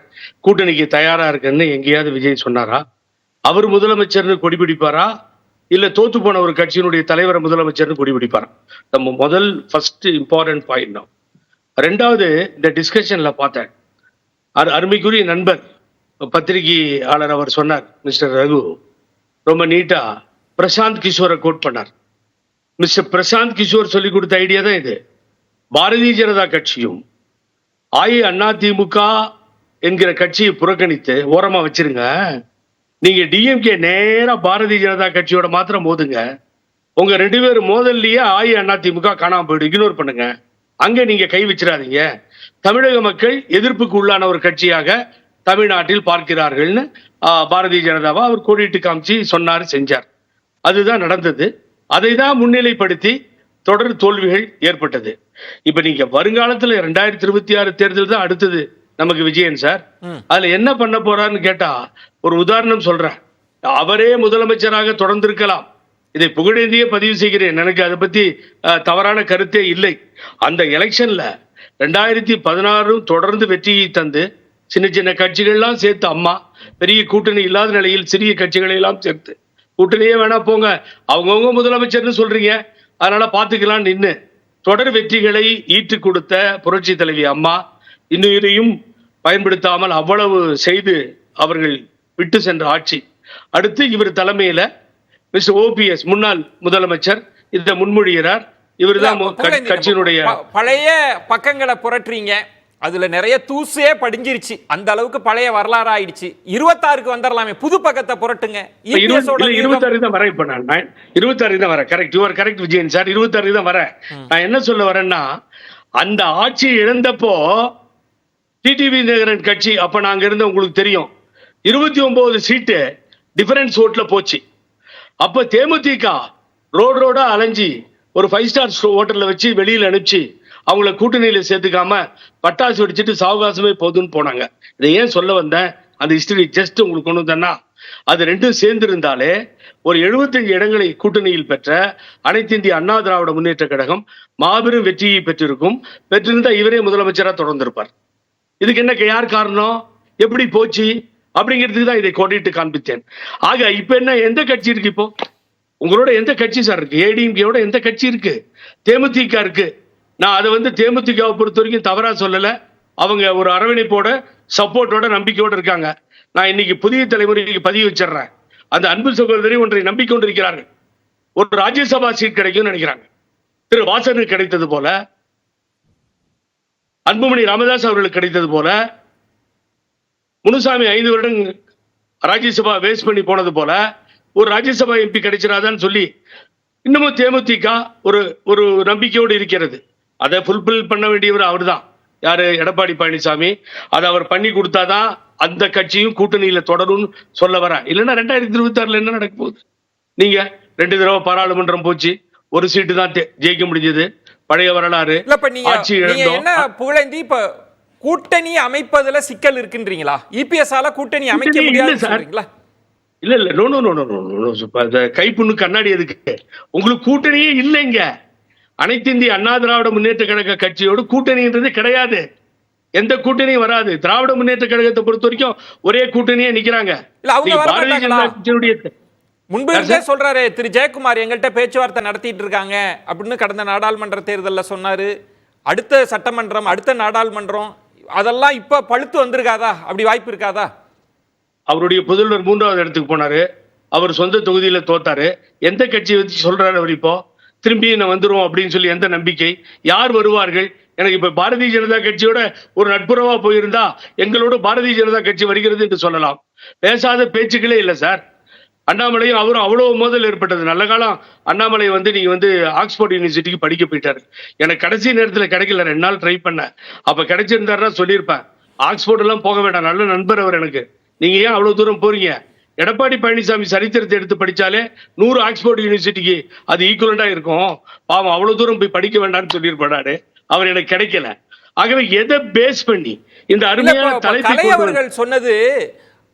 கூட்டணிக்கு தயாராக இருக்கேன்னு எங்கேயாவது விஜய் சொன்னாரா? அவர் முதலமைச்சர்னு கொடி பிடிப்பாரா, இல்ல தோத்து போன ஒரு கட்சியினுடைய தலைவரை முதலமைச்சர்னு கொடி பிடிப்பாரா? நம்ம முதல் ஃபர்ஸ்ட் இம்பார்ட்டன்ட் பாயிண்ட் தான். ரெண்டாவது, இந்த டிஸ்கஷன்ல பார்த்தேன், அருமைக்குரிய நண்பர் பத்திரிகையாளர் அவர் சொன்னார், மிஸ்டர் ரகு ரொம்ப நீட்டா பிரசாந்த் கிஷோரை கோட் பண்ணார். மிஸ்டர் பிரசாந்த் கிஷோர் சொல்லி கொடுத்த ஐடியா தான் இது. பாரதிய ஜனதா கட்சியும் அதிமுக என்கிற கட்சியை புறக்கணித்து ஓரமா வச்சிருங்க. நீங்க டிஎம்கே நேரா பாரதிய ஜனதா கட்சியோட மாத்திரம் மோதுங்க. உங்க 2 பேரும் மோதல்லையே அதிமுக காணாம போயிடும். இக்னோர் பண்ணுங்க. அங்க நீங்க கை வச்சிடாதீங்க. தமிழக மக்கள் எதிர்ப்புக்கு உள்ளான ஒரு கட்சியாக தமிழ்நாட்டில் பார்க்கிறார்கள்னு பாரதிய ஜனதாவா அவர் கோடிட்டு காமிச்சு சொன்னாரு, செஞ்சார். அதுதான் நடந்தது. அதை தான் முன்னிலைப்படுத்தி தொடர் தோல்விகள் ஏற்பட்டது. இப்ப நீங்க வருங்காலத்துல 2026 தேர்தல் தான் அடுத்தது நமக்கு விஜயன் சார். அதுல என்ன பண்ண போறாருன்னு கேட்டா ஒரு உதாரணம் சொல்றேன். அவரே முதலமைச்சராக தொடர்ந்து இருக்கலாம். இதை புகழேந்தியே பதிவு செய்கிறேன். எனக்கு அதை பத்தி தவறான கருத்தே இல்லை. அந்த எலெக்ஷன்ல 2016 தொடர்ந்து வெற்றியை தந்து சின்ன சின்ன கட்சிகள்லாம் சேர்த்து அம்மா பெரிய கூட்டணி இல்லாத நிலையில் சிறிய கட்சிகளை எல்லாம் சேர்த்து கூட்டணியே வேணா போங்க, அவங்கவுங்க முதலமைச்சர்னு சொல்றீங்க, அதனால பாத்துக்கலாம் நின்னு தொடர் வெற்றிகளை ஈட்டு கொடுத்த புரட்சி தலைவி அம்மா இன்னுயிரையும் பயன்படுத்தாமல் அவ்வளவு செய்து அவர்கள் விட்டு சென்ற ஆட்சி. அடுத்து இவர் தலைமையில மிஸ்டர் ஓபிஎஸ் முன்னாள் முதலமைச்சர் இதை முன்மொழிகிறார். இவர் தான் கட்சியினுடைய பழைய பக்கங்களை புரட்டுறீங்க. அதுல நிறைய தூசே படிஞ்சிருச்சு. அந்த அளவுக்கு பழைய வரலாறு ஆயிடுச்சு. 26க்கு வந்துடலாமே, புது பக்கத்தை புரட்டுங்க. 26 தான் வரேன். இப்ப நான் 26 தான் வரேன். Correct, your correct Vijayan sir. 26 தான் வரேன். நான் என்ன சொல்ல வரேன்னா, அந்த ஆட்சி இழந்தப்போ டிடிவி தினகரன் கட்சி அப்ப நாங்க இருந்த உங்களுக்கு தெரியும் 29 சீட்டு டிஃபரன்ஸ் ஓட்ல போச்சு. அப்ப தேமுதிக ரோடா அலைஞ்சி ஒரு 5 ஸ்டார் ஹோட்டல்ல வச்சு வெளியில அனுப்பிச்சு அவங்கள கூட்டணியில சேர்த்துக்காம பட்டாசு வெடிச்சிட்டு சாவகாசமே போதுன்னு போனாங்க. இதை ஏன் சொல்ல வந்தேன், அந்த ஹிஸ்டரி ஜஸ்ட் உங்களுக்கு கொண்டு வந்தேன்னா, அது ரெண்டும் சேர்ந்து இருந்தாலே ஒரு 75 இடங்களை கூட்டணியில் பெற்ற அனைத்து இந்திய அண்ணா திராவிட முன்னேற்ற கழகம் மாபெரும் வெற்றியை பெற்றிருக்கும். பெற்றிருந்தா இவரே முதலமைச்சரா தொடர்ந்திருப்பார். இதுக்கு என்ன யார் காரணம், எப்படி போச்சு அப்படிங்கிறதுக்கு தான் இதை கோடிட்டு காண்பித்தேன். ஆக இப்ப என்ன, எந்த கட்சி இருக்கு இப்போ உங்களோட? எந்த கட்சி சார் இருக்கு? ஏடிஎம்கேயோட எந்த கட்சி இருக்கு? தேமுதிக இருக்கு. நான் அதை தேமுதிகவை பொறுத்த வரைக்கும் தவறா சொல்லல. அவங்க ஒரு அரவணைப்போட சப்போர்ட்டோட நம்பிக்கையோட இருக்காங்க. நான் இன்னைக்கு புதிய தலைமுறைக்கு பதிவு வச்சிடறேன். அந்த அன்பு சகோதரி ஒன்றை நம்பிக்கொண்டிருக்கிறார்கள். ஒரு ராஜ்யசபா சீட் கிடைக்கும்னு நினைக்கிறாங்க. திரு வாசனுக்கு கிடைத்தது போல, அன்புமணி ராமதாஸ் அவர்களுக்கு கிடைத்தது போல, முனுசாமி 5 வருடம் ராஜ்யசபா வேஸ்ட் பண்ணி போனது போல ஒரு ராஜ்யசபா எம்பி கிடைச்சிடாதான்னு சொல்லி இன்னமும் தேமுதிக ஒரு நம்பிக்கையோடு இருக்கிறது. அதை ஃபுல்பில் பண்ண வேண்டியவர் அவர் தான். யாரு? எடப்பாடி பழனிசாமி. அதை அவர் பண்ணி கொடுத்தாதான் அந்த கட்சியும் கூட்டணியில தொடரும் சொல்ல வர. இல்லைன்னா 2026 என்ன நடக்க போகுது? நீங்க 2 தடவை பாராளுமன்றம் போச்சு, ஒரு சீட்டு தான் ஜெயிக்க முடிஞ்சது. பழைய வரலாறு. ஆட்சி என்ன புகழேந்தி, இப்ப கூட்டணி அமைப்பதுல சிக்கல் இருக்குன்றீங்களா? இபிஎஸ் ஆல கூட்டணி அமைக்க முடியாது? இல்ல நோ. கைப்புண்ணு கண்ணாடி எதுக்கு? உங்களுக்கு கூட்டணியே இல்லைங்க. அனைத்து இந்திய அண்ணா திராவிட முன்னேற்ற கழக கட்சியோடு கூட்டணின்றது கிடையாது. எந்த கூட்டணியும் வராது. திராவிட முன்னேற்ற கழகத்தை பொறுத்த வரைக்கும் ஒரே கூட்டணியே நிக்கிறாங்க. பாரதிய ஜனதா கட்சியினுடைய முன்பு சொல்றாரு திரு ஜெயக்குமார், எங்கள்கிட்ட பேச்சுவார்த்தை நடத்திட்டு இருக்காங்க அப்படின்னு கடந்த நாடாளுமன்ற தேர்தலில் சொன்னாரு. அடுத்த சட்டமன்றம், அடுத்த நாடாளுமன்றம், அதெல்லாம் இப்ப பழுத்து வந்திருக்காதா? அப்படி வாய்ப்பு இருக்காதா? அவருடைய புதல்வர் 3வது இடத்துக்கு போனாரு. அவர் சொந்த தொகுதியில தோத்தாரு. எந்த கட்சியை வச்சு சொல்றாரு அவர் இப்போ திரும்பி நான் வந்துருவோம் அப்படின்னு சொல்லி? எந்த நம்பிக்கை? யார் வருவார்கள்? எனக்கு இப்ப பாரதிய ஜனதா கட்சியோட ஒரு நட்புறவா போயிருந்தா எங்களோட பாரதிய ஜனதா கட்சி வருகிறது என்று சொல்லலாம். பேசாத பேச்சுக்களே இல்லை சார். அண்ணாமலையும் அவரும் அவ்வளவு மோதல் ஏற்பட்டது. நல்ல காலம் அண்ணாமலை நீங்க ஆக்ஸ்போர்ட் யூனிவர்சிட்டிக்கு படிக்க போயிட்டாரு. எனக்கு கடைசி நேரத்தில் கிடைக்கல, 2 நாள் ட்ரை பண்ணேன். அப்ப கிடைச்சிருந்தாருன்னா சொல்லியிருப்பேன். ஆக்ஸ்போர்ட் எல்லாம் போக வேண்டாம், நல்ல நண்பர் அவர் எனக்கு. நீங்க ஏன் அவ்வளவு தூரம் போறீங்க? எடப்பாடி பழனிசாமி சரித்திரத்தை எடுத்து படிச்சாலே 100 ஆக்ஸ்போர்ட் யூனிவர்சிட்டிக்கு அது ஈக்குவலண்டா இருக்கும். பாவம் அவ்வளவு தூரம் போய் படிக்க வேண்டாம்னு சொல்லியிருப்பாரு. அவர் எனக்கு கிடைக்கல. ஆகவே எதை பேஸ் பண்ணி இந்த அருமையான தலைவர்கள் சொன்னது,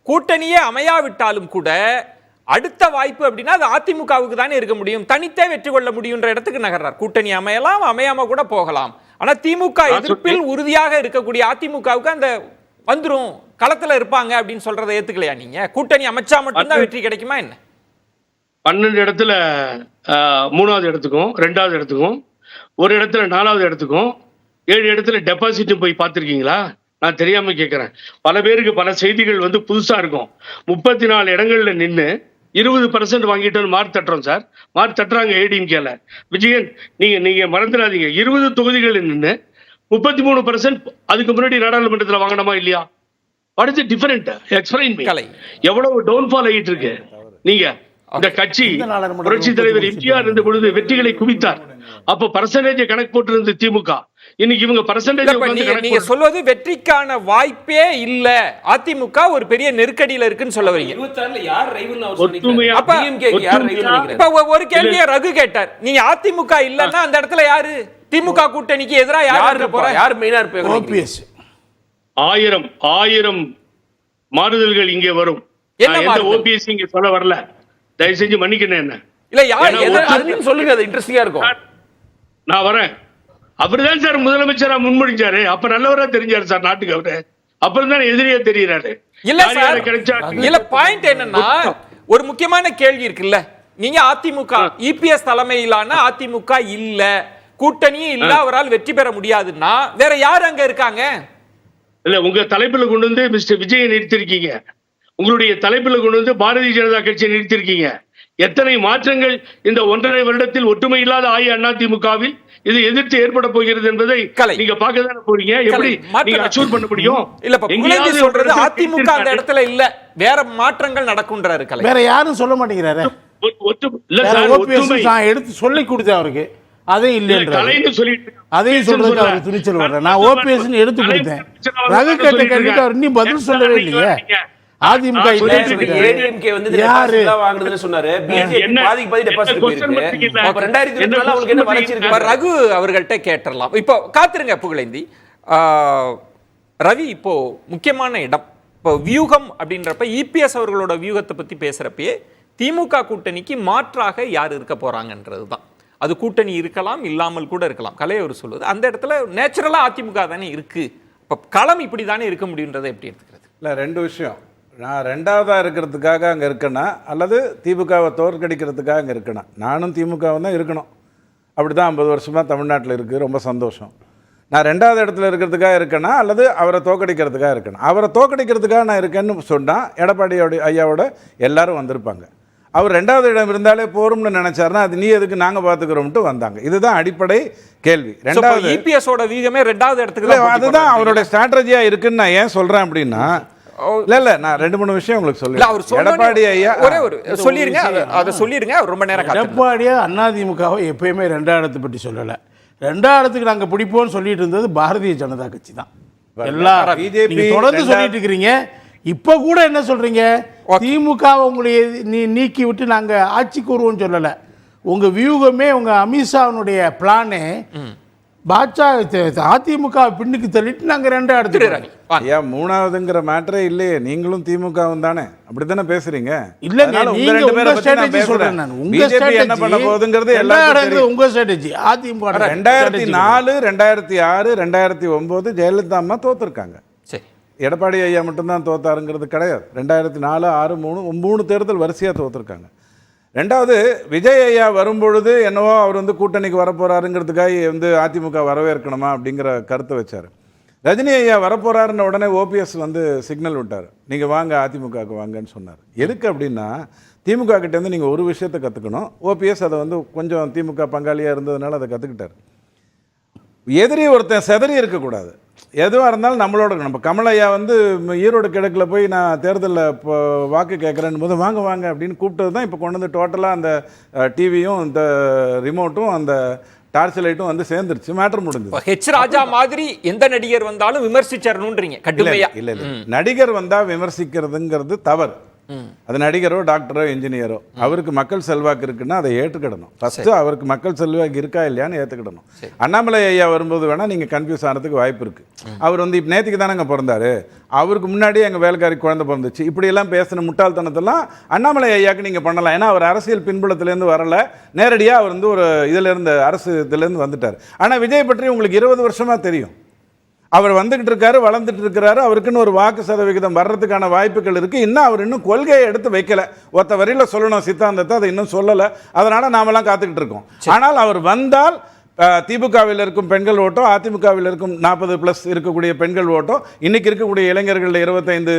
கூட்டணியே அமையாவிட்டாலும் கூட அடுத்த வாய்ப்பு அப்படின்னா அது அதிமுகவுக்கு தானே இருக்க முடியும், தனித்தே வெற்றி கொள்ள முடியும்ன்ற இடத்துக்கு நகர்றார். கூட்டணி அமையலாம், அமையாம கூட போகலாம். ஆனா திமுக எதிர்ப்பில் உறுதியாக இருக்கக்கூடிய அதிமுகவுக்கு அந்த வந்துரும், களத்துல இருப்பாங்க அப்படின்னு சொல்றதை ஏத்துக்கலையா நீங்க? கூட்டணி அமைச்சா மட்டும்தான் வெற்றி கிடைக்குமா என்ன? 12 இடத்துல 3வது இடத்துக்கும் 2வது இடத்துக்கும், ஒரு இடத்துல 4வது இடத்துக்கும், 7 இடத்துல டெபாசிட் போய் பார்த்திருக்கீங்களா? நான் தெரியாம கேட்கிறேன். பல பேருக்கு பல செய்திகள் புதுசா இருக்கும். 34 இடங்கள்ல நின்று 20% வாங்கிட்டு மார்க் தட்டுறோம் சார். மார்க் தட்டுறாங்க ஏடிஎம்கேல. விஜயன் நீங்க மறந்துடாதீங்க, 20 தொகுதிகள் நின்று 33% அதுக்கு முன்னாடி நாடாளுமன்றத்தில் வாங்கணுமா இல்லையா? What is different? Explain me. Kalai. எவ்வளவு டவுன்ஃபால் ஆகிட்டு இருக்கு. நீங்க இந்த கட்சி புரட்சி தலைவர் எம்ஜிஆர் இருந்த பொழுது வெற்றிகளை குவித்தார். அப்ப பர்சன்டேஜ் கணக்கு போட்டு இருந்த திமுக. இன்னைக்கு இவங்க பர்சன்டேஜ் நீங்க சொல்வது வெற்றிக்கான வாய்ப்பே இல்ல, அதிமுக ஒரு பெரிய நெருக்கடியில இருக்குன்னு சொல்ல வரீங்க. ஒரு கேள்வியை ரகு கேட்டார், நீங்க அதிமுக இல்லன்னா அந்த இடத்துல யாரு? திமுக கூட்டணிக்கு எதிராக யார் மெயினா இருப்பாங்க? ஓபிஎஸ். 1000 மாறுதல்கள் இங்கே வரும். என்ன ஓபிஎஸ் இங்க சொல்ல வரல, தயவு செஞ்சு மன்னிக்கணும். என்ன இல்ல யார் சொல்லுங்க, அது இன்ட்ரெஸ்டிங்கா இருக்கும். நான் வரேன். அப்படிதான் சார் முதலமைச்சரா முன்மொழிஞ்சாரு. அப்ப நல்லவரா தெரிஞ்சாரு சார் நாட்டுக்கு. அவரு அப்புறம் தான் எதிரியா தெரியுறாரு. இல்ல சார், இல்ல பாயிண்ட் என்னன்னா ஒரு முக்கியமான கேள்வி இருக்குல்ல. நீங்க அதிமுக இபிஎஸ் தலைமையிலான அதிமுக இல்ல, கூட்டணியும் இல்ல, அவரால் வெற்றி பெற முடியாதுன்னா வேற யார் அங்க இருக்காங்க? இல்ல உங்க தலைப்புல கொண்டு வந்து மிஸ்டர் விஜயை நிறுத்திருக்கீங்க. உங்களுடைய தலைப்புல கொண்டு வந்து பாரதிய ஜனதா கட்சியை நிறுத்திருக்கீங்க. எத்தனை மாற்றங்கள் இந்த 1.5 வருடத்தில் ஒற்றுமை இல்லாத அதிமுகவில் இது எதிர்த்து ஏற்பட போகிறது என்பதை நீங்க பார்க்க தானே போறீங்க. எப்படி நீங்க அச்சூர் பண்ண முடியும்? இல்ல புகழேந்தி சொல்றது அதிமுக அந்த இடத்துல இல்ல, வேற மாற்றங்கள் நடக்கும்ன்றாரு. கலை வேற யாரும் சொல்ல மாட்டேங்கிறாரு. எடுத்து சொல்லி கொடுத்தேன் அவருக்கு, அதையும் இல்லைன்னு சொல்லிட்டு அதையும் சொல்றதுக்கு அவர் துணிச்சல் வர்ற. நான் ஓபிஎஸ் எடுத்து கொடுத்தேன். ரகு கேட்ட கேட்டுட்டு அவர் இன்னும் பதில் சொல்லவே இல்லையே. அதிமுக ஏடிஎம்கே வந்து யாரு வாங்குறதுன்னு சொன்னாரு. பிஜேபி பாதிக்கு பாதி டெபாசிட் போயிருக்கு. அப்ப 2024 அவங்களுக்கு என்ன வளர்ச்சிருக்கு? ரகு அவர்கள்ட்ட கேட்டறலாம். இப்போ காத்துருங்க புகழேந்தி. ரவி, இப்போ முக்கியமான இடம், இப்போ வியூகம் அப்படின்றப்ப இபிஎஸ் அவர்களோட வியூகத்தை பத்தி பேசுறப்பயே திமுக கூட்டணிக்கு மாற்றாக யார் இருக்க போறாங்கன்றது தான். அது கூட்டணி இருக்கலாம், இல்லாமல் கூட இருக்கலாம். கலையவர் சொல்லுவது அந்த இடத்துல நேச்சுரலா அதிமுக தானே இருக்கு. இப்போ களம் இப்படி தானே இருக்க முடியுன்றதை எப்படி எடுத்துக்கிறது? இல்லை, 2 விஷயம். நான் 2வதாக இருக்கிறதுக்காக அங்கே இருக்கேன்னா அல்லது திமுகவை தோற்கடிக்கிறதுக்காக அங்கே இருக்கேனா? நானும் திமுகவை தான் இருக்கணும். அப்படி தான் 50 வருஷமாக தமிழ்நாட்டில் இருக்குது. ரொம்ப சந்தோஷம். நான் 2வது இடத்துல இருக்கிறதுக்காக இருக்கேனா அல்லது அவரை தோற்கடிக்கிறதுக்காக இருக்கேன்? அவரை தோற்கடிக்கிறதுக்காக நான் இருக்கேன்னு சொன்னால் எடப்பாடியோட ஐயாவோட எல்லாரும் வந்திருப்பாங்க. அவர் 2வது இடம் இருந்தாலே போரும்னு நினைச்சாருன்னா அது நீ எதுக்கு நாங்கள் பார்த்துக்கிறோம்ட்டு வந்தாங்க. இதுதான் அடிப்படை கேள்வி. 2வது இபிஎஸோட வீகமே 2வது இடத்துக்கு அதுதான் அவருடைய ஸ்ட்ராட்டஜியாக இருக்குன்னு நான் ஏன் சொல்கிறேன் அப்படின்னா, இல்ல நான் 2-3 விஷயம் உங்களுக்கு சொல்லுவேன். எடப்பாடி ஐயா ஒரே ஒரு சொல்லிருங்க, அதை சொல்லிருங்க. ரொம்ப நேரம் எடப்பாடியா அதிமுகவை எப்பயுமே 2வது இடத்தை பற்றி சொல்லலை. 2வது இடத்துக்கு நாங்கள் பிடிப்போம்னு சொல்லிட்டு இருந்தது பாரதிய ஜனதா கட்சி தான். எல்லாரும் பிஜேபி தொடர்ந்து சொல்லிட்டு இருக்கிறீங்க. இப்ப கூட என்ன சொல்றீங்க? திமுக உங்களுடைய நீக்கி விட்டு நாங்க ஆட்சிக்கு வருவோம் சொல்லல. உங்க வியூகமே உங்க அமித்ஷாவுடைய பிளானே அதிமுக பின்னுக்கு தள்ளிட்டு நாங்க 2வது இடத்துக்கு. ஐயா 3வதுங்கிற மேட்டரே இல்லையே. நீங்களும் திமுகவும் தானே, அப்படித்தானே பேசுறீங்க? இல்ல உங்க ஸ்ட்ராட்டஜி சொல்றேன் நான். உங்க ஸ்ட்ராட்டஜி என்ன பண்ண போகுதுங்கிறது எல்லாரும் உங்க ஸ்ட்ராட்டஜி. அதிமுக 2004, 2006, 2009 ஜெயலலிதா அம்மா தோத்துருக்காங்க. சரி, எடப்பாடி ஐயா மட்டும்தான் தோத்தாருங்கிறது கிடையாது. 2004, 6, 3 தேர்தல் வரிசையாக தோத்துருக்காங்க. 2வது விஜய் ஐயா வரும்பொழுது என்னவோ அவர் வந்து கூட்டணிக்கு வரப்போறாருங்கிறதுக்காக வந்து அதிமுக வரவேற்கணுமா அப்படிங்கிற கருத்தை வச்சார். ரஜினி ஐயா வரப்போறாருன்னு உடனே ஓபிஎஸ் வந்து சிக்னல் விட்டார், நீங்கள் வாங்க அதிமுகவுக்கு வாங்கன்னு சொன்னார். எதுக்கு அப்படின்னா திமுக கிட்டேருந்து நீங்கள் ஒரு விஷயத்தை கற்றுக்கணும். ஓபிஎஸ் அதை வந்து கொஞ்சம் திமுக பங்காளியாக இருந்ததுனால அதை கற்றுக்கிட்டார். எதிரி ஒருத்தன் செதறி இருக்கக்கூடாது. எதுவாக இருந்தாலும் நம்மளோட நம்ம கமலையா வந்து ஈரோடு கிழக்கில் போய் நான் தேர்தலில் இப்போ வாக்கு கேட்குறேன்னு போது வாங்க வாங்க அப்படின்னு கூப்பிட்டது தான் இப்போ கொண்டு வந்து டோட்டலாக அந்த டிவியும் இந்த ரிமோட்டும் அந்த டார்ச் லைட்டும் வந்து சேர்ந்துருச்சு. மேட்டர் முடிஞ்சது. ஹெச் ராஜா மாதிரி எந்த நடிகர் வந்தாலும் விமர்சிச்சறணும்ன்றீங்க கடுமையா? இல்லை இல்லை, நடிகர் வந்தால் விமர்சிக்கிறதுங்கிறது தவறு. அது நடிகரோ டாக்டரோ இன்ஜினியரோ அவருக்கு மக்கள் செல்வாக்கு இருக்குன்னா அதை ஏற்றுக்கிடணும். ஃபர்ஸ்ட் அவருக்கு மக்கள் செல்வாக்கு இருக்கா இல்லையான்னு ஏற்றுக்கிடணும். அண்ணாமலை ஐயா வரும்போது வேணால் நீங்கள் கன்ஃபியூஸ் ஆனதுக்கு வாய்ப்பு இருக்குது. அவர் வந்து இப்போ நேற்றுக்கு தானே அங்கே பிறந்தாரு, அவருக்கு முன்னாடியே எங்கள் வேலைக்காரி குழந்தை பிறந்துச்சு. இப்படியெல்லாம் பேசின முட்டாள்தனத்தெல்லாம் அண்ணாமலை ஐயாவுக்கு நீங்கள் பண்ணலாம். ஏன்னா அவர் அரசியல் பின்புலத்திலேருந்து வரலை, நேரடியாக அவர் வந்து ஒரு இதிலேருந்து அரசு இதுலேருந்து வந்துட்டார். ஆனால் விஜய் பற்றி உங்களுக்கு 20 வருஷமாக தெரியும். அவர் வந்துகிட்டு இருக்காரு, வளர்ந்துட்டு இருக்கிறாரு. அவருக்குன்னு ஒரு வாக்கு சதவிகிதம் வர்றதுக்கான வாய்ப்புகள் இருக்கு. இன்னும் அவர் இன்னும் கொள்கையை எடுத்து வைக்கல. ஒத்த வரியில சொல்லணும் சித்தாந்தத்தை, அதை இன்னும் சொல்லலை. அதனால நாமெல்லாம் காத்துக்கிட்டு இருக்கோம். ஆனால் அவர் வந்தால் திமுகவில் இருக்கும் பெண்கள் ஓட்டோ, அதிமுகவில் இருக்கும் 40+ இருக்கக்கூடிய பெண்கள் ஓட்டோ, இன்னைக்கு இருக்கக்கூடிய இளைஞர்கள் 25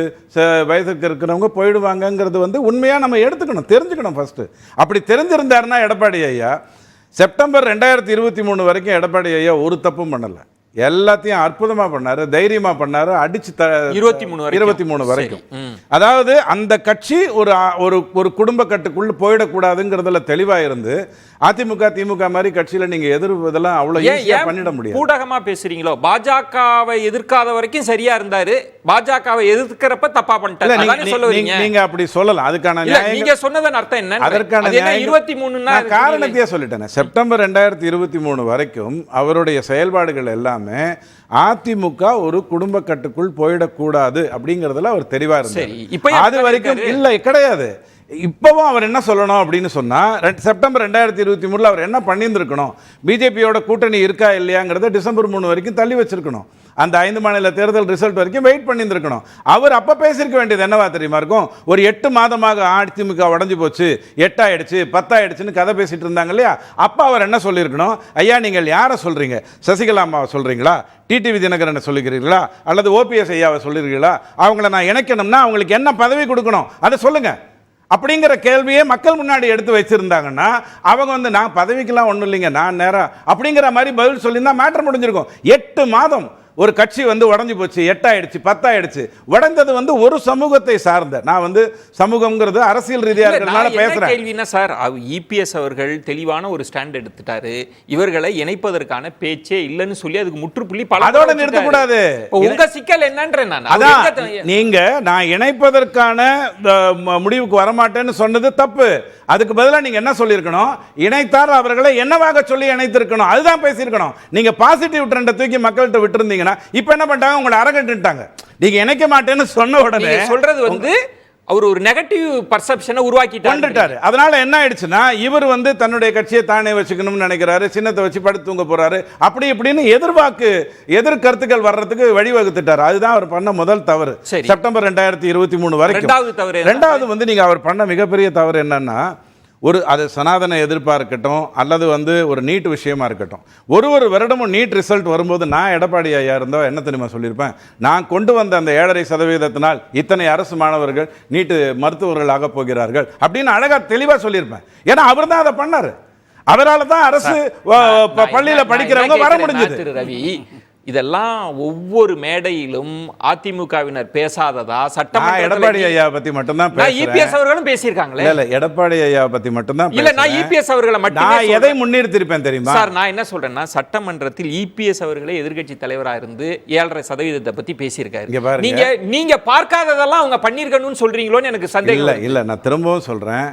வயதுக்கு இருக்கிறவங்க போயிடுவாங்கங்கிறது வந்து உண்மையாக நம்ம எடுத்துக்கணும், தெரிஞ்சுக்கணும் ஃபர்ஸ்ட். அப்படி தெரிஞ்சிருந்தாருன்னா எடப்பாடி ஐயா செப்டம்பர் 2023 வரைக்கும் எடப்பாடி ஐயா ஒரு தப்பும் பண்ணலை. எல்லாத்தையும் அற்புதமா பண்ணாரு, தைரியமா பண்ணாரு, அடிச்சு 23 வரைக்கும். அதாவது அந்த கட்சி ஒரு குடும்ப கட்டுக்குள்ள போயிடக்கூடாதுங்கிறதுல தெளிவா இருந்து, அதிமுக திமுக மாதிரி கட்சியில நீங்க எதிர்ப்பதெல்லாம் அவ்வளவு ஈஸியா பண்ணிட முடியாது. ஊடகமா பேசுறீங்களோ, பாஜகவை எதிர்க்காத வரைக்கும் சரியா இருந்தாரு, பாஜகவை எதிர்க்கிறப்ப தப்பா பண்ணிட்டாரு. நீங்க அப்படி சொல்லலாம். அதுக்கான நீங்க சொன்னதன் அர்த்தம் என்ன? அதற்கான 23 காரணத்தையே சொல்லிட்டேன். செப்டம்பர் 2023 வரைக்கும் அவருடைய செயல்பாடுகள் எல்லாமே அதிமுக ஒரு குடும்ப கட்டுக்குள் போயிடக்கூடாது அப்படிங்கறதுல அவர் தெளிவா இருந்தார். அது வரைக்கும் இல்ல கிடையாது. இப்பவும் அவர் என்ன சொல்லணும் அப்படின்னு சொன்னா, செப்டம்பர் 2023 அவர் என்ன பண்ணியிருந்திருக்கணும், பிஜேபியோட கூட்டணி இருக்கா இல்லையாங்கிறத டிசம்பர் 3 வரைக்கும் தள்ளி வச்சிருக்கணும். அந்த 5 மாநில தேர்தல் ரிசல்ட் வரைக்கும் வெயிட் பண்ணியிருந்திருக்கணும். அவர் அப்ப பேசியிருக்க வேண்டியது என்னவா தெரியுமா இருக்கும், ஒரு 8 மாதமாக அதிமுக உடஞ்சு போச்சு, 8 ஆயிடுச்சு 10 ஆயிடுச்சுன்னு கதை பேசிட்டு இருந்தாங்க இல்லையா, அப்ப அவர் என்ன சொல்லியிருக்கணும், ஐயா நீங்கள் யாரை சொல்றீங்க, சசிகலா அம்மாவை சொல்றீங்களா, டிடிவி தினகரனை சொல்லுகிறீர்களா, அல்லது ஓபிஎஸ் ஐயாவை சொல்லுகிறீர்களா, அவங்கள நான் இணைக்கணும்னா அவங்களுக்கு என்ன பதவி கொடுக்கணும் அதை சொல்லுங்க அப்படிங்கிற கேள்வியை மக்கள் முன்னாடி எடுத்து வச்சிருந்தாங்கன்னா, அவங்க வந்து நான் பதவிக்கெல்லாம் ஒன்றும் இல்லைங்க, நான் நேரம் அப்படிங்கிற மாதிரி பதில் சொல்லியிருந்தா மேட்டர் முடிஞ்சிருக்கும். 8 மாதம் ஒரு கட்சி வந்து உடஞ்சி போச்சு, 8 ஆயிடுச்சு 10 ஆயிடுச்சு. உடைந்தது வந்து ஒரு சமூகத்தை சார்ந்த, நான் வந்து சமூகம்ங்கிறது அரசியல் ரீதியாக இருக்கிறதுனால பேசுறேன். கேள்வினா சார், இபிஎஸ் அவர்கள் தெளிவான ஒரு ஸ்டாண்ட் எடுத்துட்டாரு, இவர்களை இணைப்பதற்கான பேச்சே இல்லைன்னு சொல்லி அதுக்கு முற்றுப்புள்ளி அதோட நிறுத்தக்கூடாது. உங்க சிக்கல் என்னன்ற நீங்க நான் இணைப்பதற்கான முடிவுக்கு வரமாட்டேன்னு சொன்னது தப்பு. அதுக்கு பதிலாக நீங்க என்ன சொல்லியிருக்கணும், இணைத்தார் அவர்களை என்னவாக சொல்லி இணைத்திருக்கணும், அதுதான் பேசியிருக்கணும். நீங்க பாசிட்டிவ் ட்ரெண்டை தூக்கி மக்கள்கிட்ட விட்டுருந்தீங்கன்னா, இப்ப என்ன பண்ணிட்டாங்க, உங்களை அரகட்டுட்டாங்க. நீங்க இணைக்க மாட்டேன்னு சொன்ன உடனே சொல்றது வந்து அவர் ஒரு நெகட்டிவ் பர்செப்ஷனை உருவாக்கிட்டாரு. அதனால என்ன ஆயிடுச்சுன்னா, இவர் வந்து தன்னுடைய கட்சியை தானே வச்சுக்கணும்னு நினைக்கிறாரு, சின்னத்தை வச்சு படுத்து தூங்க போறாரு, அப்படி இப்படின்னு எதிர்கருத்துக்கள் வர்றதுக்கு வழிவகுத்துட்டாரு. அதுதான் அவர் பண்ண முதல் தவறு செப்டம்பர் 2023 வரைக்கும். ரெண்டாவது வந்து நீங்க அவர் பண்ண மிகப்பெரிய தவறு என்னன்னா, அது சனாதன எதிர்ப்பாக இருக்கட்டும் அல்லது வந்து ஒரு நீட் விஷயமா இருக்கட்டும், ஒரு வருடமும் நீட் ரிசல்ட் வரும்போது நான் எடப்பாடி ஐயா இருந்தோ என்ன தெரியுமா சொல்லியிருப்பேன், நான் கொண்டு வந்த அந்த 7.5% இத்தனை அரசு மாணவர்கள் நீட்டு மருத்துவர்கள் ஆக போகிறார்கள் அப்படின்னு அழகா தெளிவாக சொல்லியிருப்பேன். ஏன்னா அவர் தான் அதை பண்ணாரு. அவரால் தான் அரசு பள்ளியில் படிக்கிறவங்க வர முடிஞ்சது. ரவி, இதெல்லாம் ஒவ்வொரு மேடையிலும் அதிமுகவினர் பேசாததா? சட்டமன்ற எடப்பாடி ஐயா பத்தி மட்டும் தான் பேசுறேன். இபிஎஸ் அவர்களும் பேசியிருக்காங்களே. இல்ல எடப்பாடி ஐயா பத்தி மட்டும் தான் இல்ல, நான் இபிஎஸ் அவர்களை மட்டும் நான் எதை முன்னிறுத்திருப்பேன் தெரியுமா சார்? நான் என்ன சொல்றேன்னா, சட்டமன்றத்தில் இபிஎஸ் அவர்களே எதிர்க்கட்சி தலைவராக இருந்து 7.5% பத்தி பேசியிருக்காரு. நீங்க பார்க்காததெல்லாம் அவங்க பண்ணிருக்கணும்னு சொல்றீங்களோன்னு எனக்கு சந்தேகம். இல்ல நான் திரும்பவும் சொல்றேன்,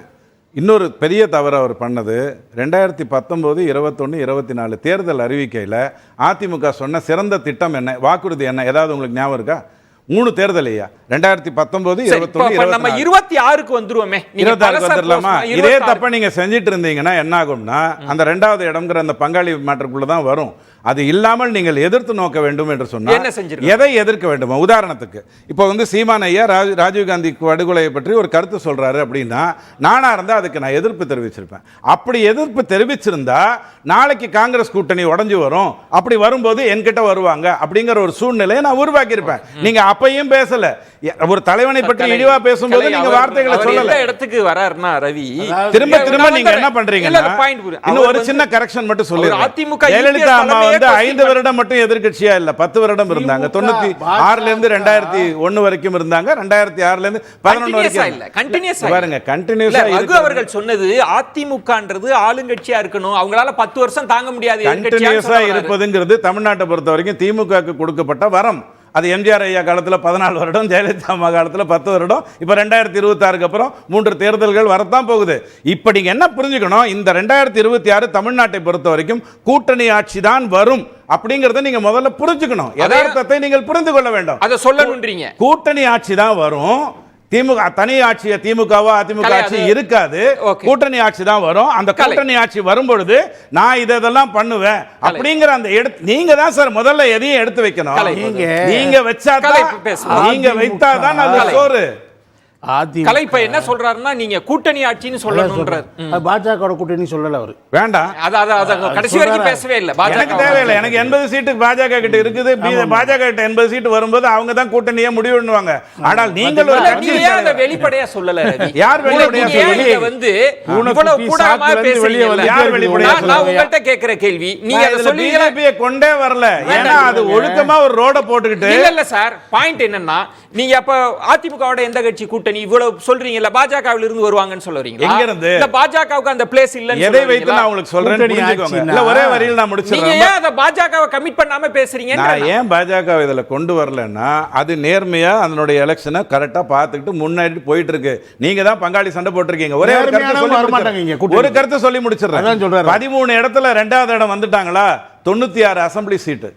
இன்னொரு பெரிய தவறு அவர் பண்ணது 2019, 21, 24 தேர்தல் அறிவிக்கையில் அதிமுக சொன்ன சிறந்த திட்டம் என்ன, வாக்குறுதி என்ன, ஏதாவது உங்களுக்கு ஞாபகம் இருக்கா? 3 தேர்தல் ஐயா, 2019, 21, நம்ம 26க்கு வந்துருவோமே, 26க்கு வந்துடலாமா? இதே தப்ப நீங்க செஞ்சிட்டு இருந்தீங்கன்னா என்ன ஆகும்னா, அந்த 2வது இடம்ங்கிற அந்த பங்காளி மாற்றக்குள்ள தான் வரும். அது இல்லாமல் நீங்கள் எதிர்த்து நோக்க வேண்டும் என்று சொன்னால் எதை எதிர்க்க வேண்டும்? உதாரணத்துக்கு இப்போ வந்து சீமான் ஐயா ராஜீவ்காந்தி படுகொலையை பற்றி ஒரு கருத்து சொல்றாரு அப்படின்னா, நானா இருந்தா அதுக்கு நான் எதிர்ப்பு தெரிவிச்சிருப்பேன். அப்படி எதிர்ப்பு தெரிவிச்சிருந்தா நாளைக்கு காங்கிரஸ் கூட்டணி உடஞ்சு வரும், அப்படி வரும்போது என்கிட்ட வருவாங்க அப்படிங்கிற ஒரு சூழ்நிலையை நான் உருவாக்கியிருப்பேன். நீங்க அப்பையும் பேசல. ஒரு தலைவனை பற்றி இழிவா பேசும்போது நீங்க வார்த்தைகளை சொல்லல. இடத்துக்கு வராருன்னா ரவி, திரும்ப நீங்க என்ன பண்றீங்கன்னா, இன்னும் ஒரு சின்ன கரெக்ஷன் மட்டும் சொல்லிடுறேன். அதிமுக ஜெயலலிதா அம்மா வந்து 5 வருடம் மட்டும் எதிர்க்கட்சியா இல்ல, 10 வருடம் இருந்தாங்க. 96ல இருந்து 2001 வரைக்கும் இருந்தாங்க. 2006ல இருந்து 11 வரைக்கும் பாருங்க கண்டினியூஸா. ரகு அவர்கள் சொன்னது அதிமுகன்றது ஆளுங்கட்சியா இருக்கணும், அவங்களால 10 வருஷம் தாங்க முடியாது. கண்டினியூஸா இருப்பதுங்கிறது தமிழ்நாட்டை பொறுத்த வரைக்கும் திமுகவுக்கு கொடுக்கப்பட்ட வரம். அது எம்ஜிஆர் ஐயா காலத்தில் 14 வருடம், ஜெயலலிதா அம்மா காலத்தில் 10 வருடம், இப்போ 2026க்கு அப்புறம் 3 தேர்தல்கள் வரத்தான் போகுது. இப்போ நீங்க என்ன புரிஞ்சுக்கணும், இந்த 2026 தமிழ்நாட்டை பொறுத்த வரைக்கும் கூட்டணி ஆட்சி தான் வரும் அப்படிங்கறத நீங்க முதல்ல புரிஞ்சுக்கணும். யதார்த்தத்தை நீங்கள் புரிந்து கொள்ள வேண்டும். அதை சொல்லணும்ன்றீங்க. கூட்டணி ஆட்சி தான் வரும். திமுக தனி ஆட்சியை திமுகவோ அதிமுக ஆட்சி இருக்காது, கூட்டணி ஆட்சி தான் வரும். அந்த கூட்டணி ஆட்சி வரும்பொழுது நான் இதெல்லாம் பண்ணுவேன் அப்படிங்கிற அந்த நீங்க தான் சார் முதல்ல எதையும் எடுத்து வைக்கணும். நீங்க வச்சாதான், நீங்க வைத்தாதான் அது சோறு. கலை இப்ப என்ன சொல்றாருன்னா நீங்க கூட்டணி ஆட்சின்னு சொல்லணும்ன்றார். பாஜக கூட்டணி சொல்லல அவரு. வேண்டாம், அத கடைசி வரைக்கும் பேசவே இல்லை. எனக்கு தேவையில்லை. எனக்கு 80 சீட்டு பாஜக கிட்ட இருக்குது. பாஜக கிட்ட 80 சீட்டு வரும்போது அவங்க தான் கூட்டணியே முடிவு பண்ணுவாங்க. ஆனால் நீங்கள் ஒரு கட்சி வெளிப்படையா சொல்லல. யார் வெளிப்படையா சொல்லல? வந்து இவ்வளவு கூடமா பேசுறீங்க. யார் வெளிப்படையா சொல்லல? நான் உங்கள்ட்ட கேக்குற கேள்வி, நீங்க அத சொல்லுவீங்க. பிஜேபியை கொண்டே வரல. ஏன்னா அது ஒழுக்கமா ஒரு ரோட போட்டுக்கிட்டு. இல்ல சார், பாயிண்ட் என்னன்னா, நீங்க அப்ப அதிமுகவோட எந்த கட்சி கூட்டணி இவ்வளவு சொல்றீங்கல்ல, பாஜகவில் இருந்து வருவாங்கன்னு சொல்றீங்க. எங்க இருந்து? இந்த பாஜகவுக்கு அந்த பிளேஸ் இல்ல. எதை வைத்து நான் உங்களுக்கு சொல்றேன் புரிஞ்சுக்கோங்க. இல்ல ஒரே வரியில் நான் முடிச்சிடுறேன். நீங்க ஏன் அத பாஜகவை கமிட் பண்ணாம பேசுறீங்க? நான் ஏன் பாஜக இதுல கொண்டு வரலன்னா, அது நேர்மையா அதனுடைய எலெக்ஷனை கரெக்டா பார்த்துக்கிட்டு முன்னாடி போயிட்டு இருக்கு. நீங்க தான் பங்காளி சண்டை போட்டுருக்கீங்க. ஒரே ஒரு கருத்தை சொல்லி முடிச்சிடுறேன். 13 இடத்துல 2வது இடம் வந்துட்டாங்களா? 96 அசெம்பிளி சீட்டு.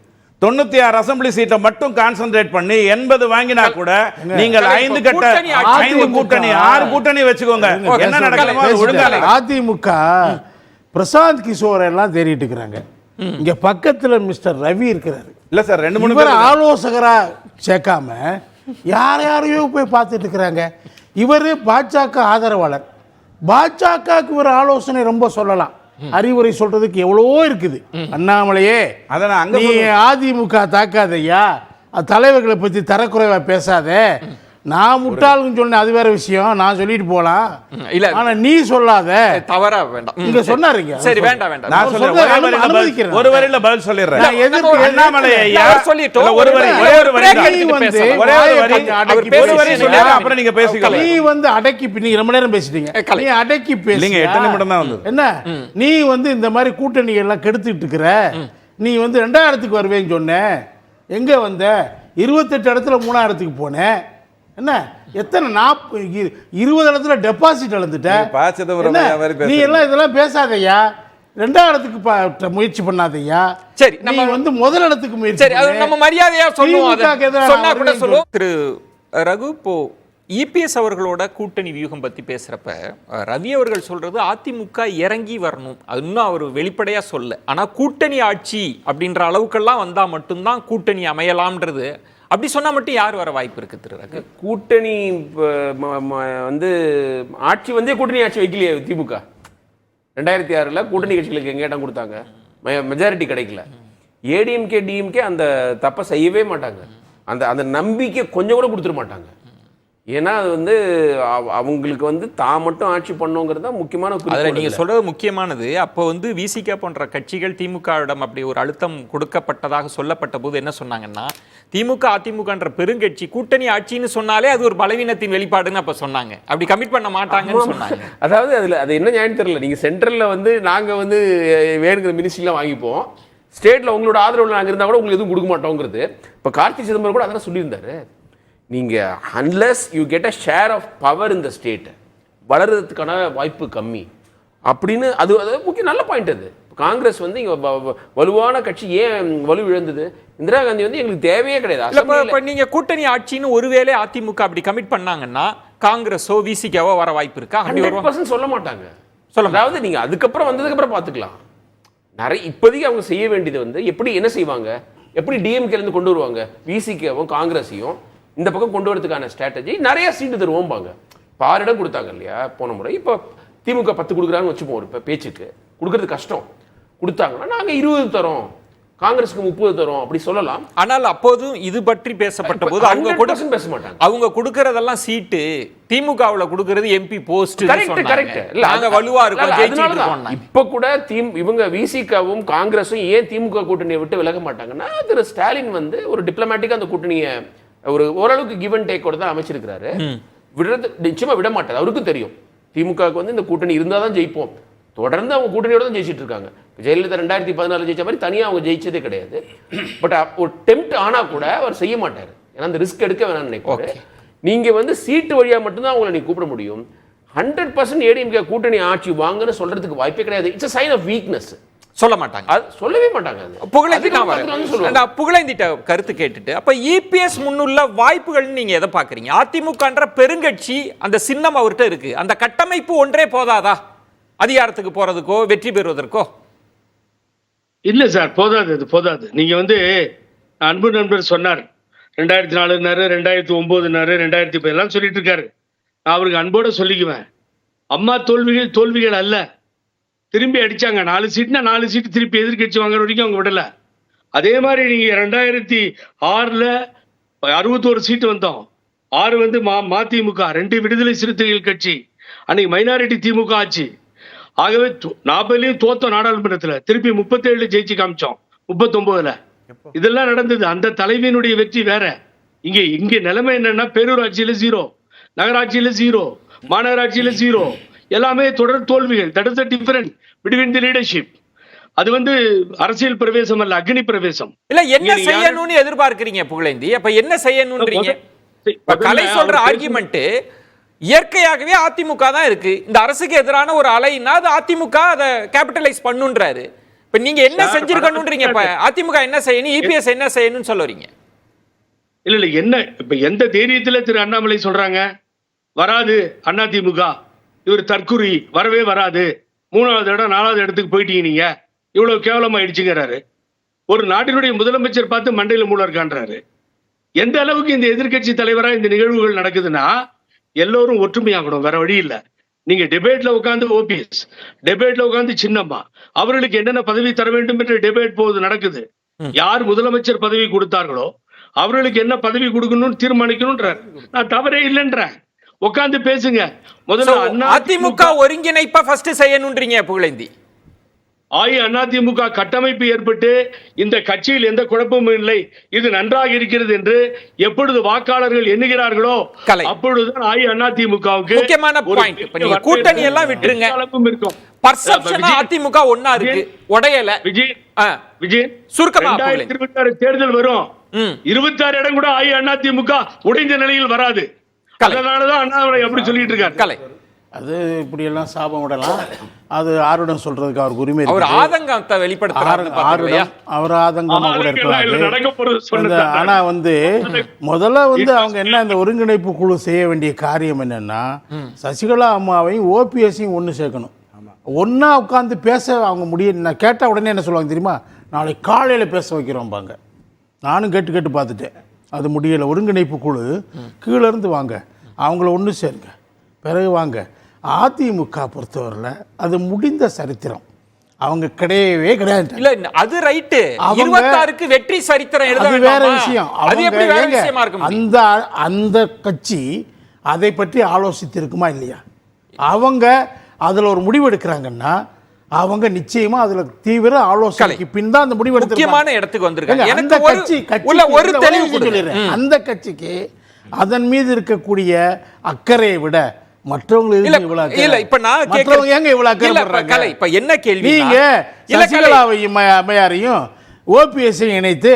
96 அசெம்பிளி சீட்டை மட்டும் கான்சென்ட்ரேட் பண்ணி 80 வாங்கினா கூட நீங்கள் 5 கூட்டணி 6 கூட்டணி வச்சுக்கோங்க. என்ன நடக்குமோ ஒழுங்கா. அதிமுக பிரசாந்த் கிஷோர் எல்லாம் தேடிட்டு இருக்கிறாங்க. இங்க பக்கத்துல மிஸ்டர் ரவி இருக்கிறாரு. இல்ல சார், 2-3 பேர் ஆலோசகரா சேர்க்காம யாரையோ போய் பார்த்துட்டு இருக்கிறாங்க. இவரு பாஜக ஆதரவாளர். பாஜகவுக்கு ஒரு ஆலோசனை ரொம்ப சொல்லலாம், அறிவுரை சொல்றதுக்கு எவ்வளவோ இருக்குது. அண்ணாமலையே, நீ அதிமுக தாக்காதையா, தலைவர்களை பத்தி தரக்குறைவா பேசாத. நான் முட்டாளுன்னு சொன்னேன், அது வேற விஷயம், நான் சொல்லிட்டு போலாம். இல்ல ஆனா நீ சொல்லாத. தவறா வேண்டாம். இங்க சொன்னாருங்க. சரி, வேண்டாம் வேண்டாம். நான் சொல்றேன், அனுமதிக்கிறேன். ஒரு வரியில பதில் சொல்லிடுறேன். நான் எதுக்கு அண்ணாமலை ஐயா சொல்லிட்டோம். ஒரு வரி ஒரே ஒரு வரி சொல்லிடுறேன், அப்புறம் நீங்க பேசிக்கலாம். நீ வந்து அடக்கி, நீங்க ரொம்ப நேரம் பேசிட்டீங்க. நீ அடக்கி பேசுங்க. 8 நிமிடம் தான் வந்தது. என்ன நீ வந்து இந்த மாதிரி கூட்டணி எல்லாம் கெடுத்துட்டு இருக்கிற? நீ வந்து 2ஆயிரத்துக்கு வருவேன்னு சொன்ன, எங்க வந்த? 28 இடத்துல 3ஆயிரத்துக்கு போனேன். என்ன எத்தனை 20 இடத்துல டெபாசிட் இழந்துட்ட. நீ எல்லாம் இதெல்லாம் பேசாதையா. 2ஆயிரத்துக்கு முயற்சி பண்ணாதையா. சரி, நம்ம வந்து முதல் இடத்துக்கு முயற்சி. சரி, அது நம்ம மரியாதையா சொல்லுவோம். சொன்னா கூட சொல்லுவோம். திரு ரகு, இப்போ இபிஎஸ் அவர்களோட கூட்டணி வியூகம் பத்தி பேசுறப்ப ரவி அவர்கள் சொல்றது அதிமுக இறங்கி வரணும். அது இன்னும் அவர் வெளிப்படையா சொல்ல. ஆனா கூட்டணி ஆட்சி அப்படின்ற அளவுக்கெல்லாம் வந்தா மட்டும்தான் கூட்டணி அமையலாம்ன்றது. அப்படி சொன்னா மட்டும் யார் வர வாய்ப்பு இருக்கு திரு ரகு? கூட்டணி வந்து ஆட்சி வந்து கூட்டணி ஆட்சி வைக்கலையே திமுக. 2006 கூட்டணி கட்சிகளுக்கு எங்க இடம் கொடுத்தாங்க? மெஜாரிட்டி கிடைக்கல. ஏடிஎம்கே டிஎம்கே அந்த தப்பை செய்யவே மாட்டாங்க. அந்த அந்த நம்பிக்கை கொஞ்சம் கூட கொடுத்துட மாட்டாங்க. ஏன்னா அது வந்து அவங்களுக்கு வந்து தான் மட்டும் ஆட்சி பண்ணுங்கிறது தான் முக்கியமான. அதில் நீங்கள் சொல்கிறது முக்கியமானது. அப்போ வந்து விசிக போன்ற கட்சிகள் திமுகவிடம் அப்படி ஒரு அழுத்தம் கொடுக்கப்பட்டதாக சொல்லப்பட்ட போது என்ன சொன்னாங்கன்னா, திமுக அதிமுகன்ற பெருங்கட்சி கூட்டணி ஆட்சின்னு சொன்னாலே அது ஒரு பலவீனத்தின் வெளிப்பாடுன்னு அப்போ சொன்னாங்க. அப்படி கமிட் பண்ண மாட்டாங்கன்னு சொன்னாங்க. அதாவது அதில் அது என்ன நியாயம் தெரியல. நீங்கள் சென்ட்ரலில் வந்து நாங்கள் வந்து வேணுங்கிற மினிஸ்ட்ரிலாம் வாங்கிப்போம், ஸ்டேட்டில் உங்களோட ஆதரவில் நாங்கள் இருந்தால் கூட உங்களுக்கு எதுவும் கொடுக்க மாட்டோங்கிறது. இப்போ கார்த்தி சிதம்பரம் கூட அதெல்லாம் சொல்லியிருந்தாரு. நீங்கள் unless you get a share of power இந்த ஸ்டேட், வளர்கிறதுக்கான வாய்ப்பு கம்மி அப்படின்னு. அது முக்கிய நல்ல பாயிண்ட். அது காங்கிரஸ் வந்து இங்கே வலுவான கட்சி ஏன் வலு இழந்தது? இந்திரா காந்தி வந்து எங்களுக்கு தேவையே கிடையாது. இப்போ நீங்கள் கூட்டணி ஆட்சின்னு ஒருவேளை அதிமுக அப்படி கமிட் பண்ணாங்கன்னா காங்கிரஸோ விசிகாவோ வர வாய்ப்பு இருக்கா? 100% சொல்ல மாட்டாங்க. அதாவது நீங்கள் அதுக்கப்புறம் வந்ததுக்கப்புறம் பார்த்துக்கலாம். நிறைய இப்போதைக்கு அவங்க செய்ய வேண்டியது வந்து எப்படி என்ன செய்வாங்க, எப்படி டிஎம்கேலேருந்து கொண்டு வருவாங்க விசிகாவும் காங்கிரஸையும் இந்த பக்கம் கொண்டு வரதுக்கான ஸ்ட்ராட்டஜி. நிறைய சீட்டு தருவோம்பாங்க. 6 இடம் கொடுத்தாங்க இல்லையா போன முறை. இப்போ திமுக 10 கொடுக்குறாங்கன்னு வச்சுப்போம். ஒரு பேச்சுக்கு கொடுக்கறது கஷ்டம். கொடுத்தாங்கன்னா நாங்கள் 20 தரோம், காங்கிரஸுக்கு 30 தரோம் அப்படி சொல்லலாம். ஆனால் அப்போதும் இது பற்றி பேசப்பட்ட போது அவங்க கூட பேச மாட்டாங்க. அவங்க கொடுக்கறதெல்லாம் சீட்டு, திமுகவுல கொடுக்கறது எம்பி போஸ்ட். கரெக்ட். நாங்க வலுவா இருக்கோம். இப்ப கூட இவங்க விசிகாவும் காங்கிரஸும் ஏன் திமுக கூட்டணியை விட்டு விலக மாட்டாங்கன்னா, திரு ஸ்டாலின் வந்து ஒரு டிப்ளமேட்டிக்கா அந்த கூட்டணியை ஒரு ஓரளவுக்கு கிவ் அண்ட் டேக்கோட தான் அமைச்சிருக்கிறாரு. விடுறது நிச்சயமா விட மாட்டார். அவருக்கும் தெரியும் திமுகவுக்கு வந்து இந்த கூட்டணி இருந்தால் தான் ஜெயிப்போம். தொடர்ந்து அவங்க கூட்டணியோட தான் ஜெயிச்சிட்டு இருக்காங்க. ஜெயலலிதா 2014 ஜெயிச்ச மாதிரி தனியாக அவங்க ஜெயிச்சதே கிடையாது. பட் ஒரு டெம்ப்ட் ஆனா கூட அவர் செய்ய மாட்டார். ஏன்னா அந்த ரிஸ்க் எடுக்க வேணாம்னு நினைப்பாரு. நீங்க வந்து சீட்டு வழியா மட்டும்தான் அவங்களை நீங்க கூப்பிட முடியும். 100% ஏடிஎம்கே கூட்டணி ஆட்சி வாங்கன்னு சொல்றதுக்கு வாய்ப்பே கிடையாது. It's a sign of weakness. சொல்ல மாட்டாங்க, சொல்லவே மாட்டாங்க. புகழேந்திட்ட கருத்து கேட்டுட்டு அப்ப இபிஎஸ் முன்னுள்ள வாய்ப்புகள் நீங்க எதை பாக்குறீங்க? அதிமுகன்ற பெருங்கட்சி, அந்த சின்னம் அவர்கிட்ட இருக்கு, அந்த கட்டமைப்பு ஒன்றே போதாதா அதிகாரத்துக்கு போறதுக்கோ வெற்றி பெறுவதற்கோ? இல்ல சார், போதாது. அது போதாது. நீங்க வந்து அன்பு நண்பர் சொன்னார் 2004 2009 2010 எல்லாம் சொல்லிட்டு இருக்காரு. நான் அவருக்கு அன்போட சொல்லிக்குவேன். அம்மா தோல்விகள் அல்ல. திரும்பி அடிச்சாங்க 4 சீட்னா 4 சீட்டு திருப்பி எதிர்கட்சி வாங்குற வரைக்கும் அவங்க விடல. அதே மாதிரி நீங்க 2006ல் 61 சீட்டு வந்தோம். 6 வந்து மதிமுக, 2 விடுதலை சிறுத்தைகள் கட்சி, அன்னைக்கு மைனாரிட்டி திமுக ஆச்சு. ஆகவே 40லையும் தோத்தோம் நாடாளுமன்றத்தில், திருப்பி 37 ஜெயிச்சு காமிச்சோம் 39ல். இதெல்லாம் நடந்தது. அந்த தலைவியினுடைய வெற்றி வேற. இங்க நிலைமை என்னன்னா, பேரூராட்சியில 0, நகராட்சியில 0, மாநகராட்சியில 0, எல்லாமே தொடர் தோல்விகள். That is the difference between the leadership. அது வந்து அரசியல் பிரவேசம் அல்ல, அக்னி பிரவேசம். இல்ல என்ன செய்யணும்னு எதிர்பார்க்கறீங்க புகழேந்தி? அப்ப என்ன செய்யணும்ன்றீங்க? கலை சொல்ற ஆர்குமெண்ட் இயற்கையாகவே அதிமுக தான் இருக்கு. இந்த அரசுக்கு எதிரான ஒரு அலைன்னா அது அதிமுக அதை கேபிட்டலைஸ் பண்ணுன்றாரு. இப்ப நீங்க என்ன செஞ்சிருக்கணும்ன்றீங்க? இப்ப அதிமுக என்ன செய்யணும், இபிஎஸ் என்ன செய்யணும்னு சொல்லுறீங்க? இல்ல என்ன இப்ப எந்த தைரியத்துல திரு அண்ணாமலை சொல்றாங்க வராது அதிமுக, இவர் தற்குறி, வரவே வராது, 3வது இடம் 4வது இடத்துக்கு போயிட்டீங்க, நீங்க இவ்வளவு கேவலமாயிடுச்சுங்கிறாரு. ஒரு நாட்டினுடைய முதலமைச்சர் பார்த்து மண்டையில மூளை இருக்கான்றாரு. எந்த அளவுக்கு இந்த எதிர்கட்சி தலைவரா இந்த நிகழ்வுகள் நடக்குதுன்னா, எல்லோரும் ஒற்றுமையாகணும், வேற வழி இல்ல. நீங்க டிபேட்ல உட்கார்ந்து ஓபிஎஸ், டிபேட்ல உட்கார்ந்து சின்னம்மா, அவர்களுக்கு என்னென்ன பதவி தர வேண்டும் என்று டிபேட் போது நடக்குது. யார் முதலமைச்சர் பதவி கொடுத்தார்களோ அவர்களுக்கு என்ன பதவி கொடுக்கணும்னு தீர்மானிக்கணும்ன்றார். நான் தவறே இல்லைன்றேன். உட்கார்ந்து பேசுங்க. முதல்ல அதிமுக ஒருங்கிணைப்பா ஃபர்ஸ்ட் செய்யணும்ன்றீங்க புகழேந்தி. அதிமுக கட்டமைப்பு ஏற்பட்டு இந்த கட்சியில் எந்த குழப்பமும் இல்லை, இது நன்றாக இருக்கிறது என்று எப்பொழுது வாக்காளர்கள் எண்ணுகிறார்களோ அப்பொழுதுதான் அதிமுகவுக்கு முக்கியமான பாயிண்ட். இப்ப நீங்க கூட்டணி எல்லாம் விட்டுருங்க, பர்செப்ஷனா அதிமுக ஒண்ணா இருக்கு, உடையல. விஜய் சுருக்கமா 2026 தேர்தல் வரும், 26 இடம் கூட அதிமுக உடைந்த நிலையில் வராது. அதனாலதான் அண்ணாமலை அப்படி சொல்லிட்டு இருக்காரு. கலை அது இப்படி எல்லாம் சாபம் விடலாம். அது ஆருடம் சொல்றதுக்கு அவருக்கு உரிமை இருக்கு. அவர் ஆதங்கத்தை வெளிப்படுத்துறாரு. அவர் ஆதங்கமா கூட இருக்கலாம். ஆனா வந்து முதல்ல வந்து அவங்க என்ன, இந்த ஒருங்கிணைப்பு குழு செய்ய வேண்டிய காரியம் என்னன்னா, சசிகலா அம்மாவையும் ஓபிஎஸ்ஸையும் ஒன்று சேர்க்கணும். ஒன்னா உட்காந்து பேச அவங்க முடியும். நான் கேட்டால் உடனே என்ன சொல்லுவாங்க தெரியுமா, நாளைக்கு காலையில் பேச வைக்கிறோம்பாங்க. நானும் கேட்டு பார்த்துட்டேன், அது முடியலை. ஒருங்கிணைப்பு குழு கீழே இருந்து வாங்க, அவங்கள ஒன்று சேருங்க, பிறகு வாங்க. அதிமுக பொறுத்தவரையில் அது முடிந்த சரித்திரம். அவங்க கிடையவே கிடையாது. இல்ல அது ரைட்டு. 26க்கு வெற்றி சரித்திரம் எழுத வேற விஷயம். அது எப்படி வேற விஷயமா இருக்கும்? அந்த கட்சி அதை பற்றி ஆலோசித்திருக்குமா இல்லையா? அவங்க அதுல ஒரு முடிவு எடுக்கிறாங்கன்னா அவங்க நிச்சயமா அதுல தீவிர ஆலோசனைக்கு பின் தான் அந்த முடிவு எடுத்து முக்கியமான இடத்துக்கு வந்திருக்காங்க. எனக்கு ஒரு தெளிவு சொல்லிடுறேன். அந்த கட்சிக்கு அதன் மீது இருக்கக்கூடிய அக்கறையை விட மற்றவங்களுக்கு இல்ல. இப்ப நான் கேக்குறேன், ஏங்க இவ்வளவு அக்கறை? இப்ப என்ன கேள்வி, நீங்க சசிகலாவையும் அம்மையாரையும் ஓபிஎஸ்ஸையும் இணைத்து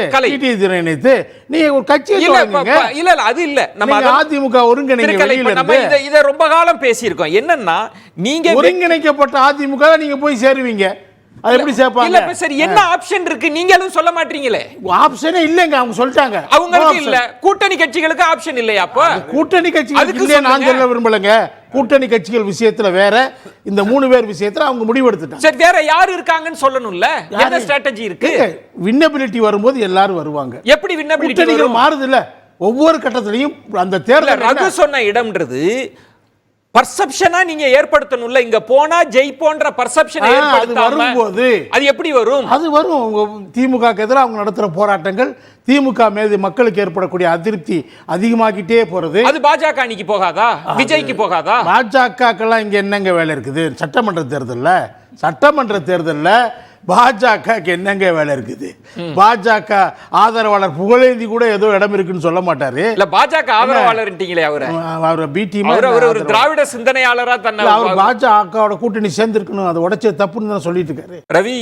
இணைத்து நீங்க ஒரு கட்சி இல்ல அது இல்ல. நம்ம அதிமுக ஒருங்கிணைக்க இத ரொம்ப காலம் பேசியிருக்கோம். என்னன்னா நீங்க ஒருங்கிணைக்கப்பட்ட அதிமுக நீங்க போய் சேருவீங்க, அது எப்படி சேர்ப்பாங்க? இல்ல சரி, என்ன ஆப்ஷன் இருக்கு நீங்களும் சொல்ல மாட்டீங்களே? ஆப்ஷனே இல்லங்க, அவங்க சொல்லிட்டாங்க. அவங்களுக்கு இல்ல, கூட்டணி கட்சிகளுக்கு ஆப்ஷன் இல்லையா? அப்ப கூட்டணி கட்சிகளுக்கு இல்லையா நான் சொல்ல விரும்பலங்க. கூட்டணி கட்சிகள் விஷயத்துல வேற, இந்த 3 பேர் விஷயத்துல அவங்க முடிவு எடுத்துட்டாங்க. சரி, வேற யாரு இருக்காங்கன்னு சொல்லணும்ல. என்ன ஸ்ட்ராட்டஜி இருக்கு? வின்னபிலிட்டி வரும்போது எல்லாரும் வருவாங்க. எப்படி வின்னபிலிட்டி மாறுது இல்ல ஒவ்வொரு கட்டத்திலையும்? அந்த தேர்தல் ரகு சொன்ன இடம்ன்றது பர்செப்ஷனா நீங்க ஏற்படுத்தணும்ல. இங்க போனா ஜெயிப்போன்ற பர்செப்ஷன் வரும்போது அது எப்படி வரும்? அது வரும். திமுகக்கு எதிராக அவங்க நடத்துற போராட்டங்கள், திமுக மீது மக்களுக்கு ஏற்படக்கூடிய அதிருப்தி அதிகமாகிட்டே போறது. அது பாஜக அணிக்கு போகாதா, விஜய்க்கு போகாதா? பாஜகக்கெல்லாம் இங்க என்னங்க வேலை இருக்குது? சட்டமன்ற தேர்தல்ல பாஜக என்னங்க வேலை இருக்குது? பாஜக ஆதரவாளர் புகழேந்தி கூட ஏதோ இடம் இருக்குன்னு சொல்ல மாட்டாரு. இல்ல பாஜக ஆதரவாளர்ன்றீங்களே, அவர் பி டீம் ஒரு திராவிட சிந்தனையாளரா தன்னை அவர் பாஜகவோட கூட்டணி சேர்ந்திருக்கணும், அதை உடைச்ச தப்புன்னு தான் சொல்லிட்டு இருக்காரு. ரவி,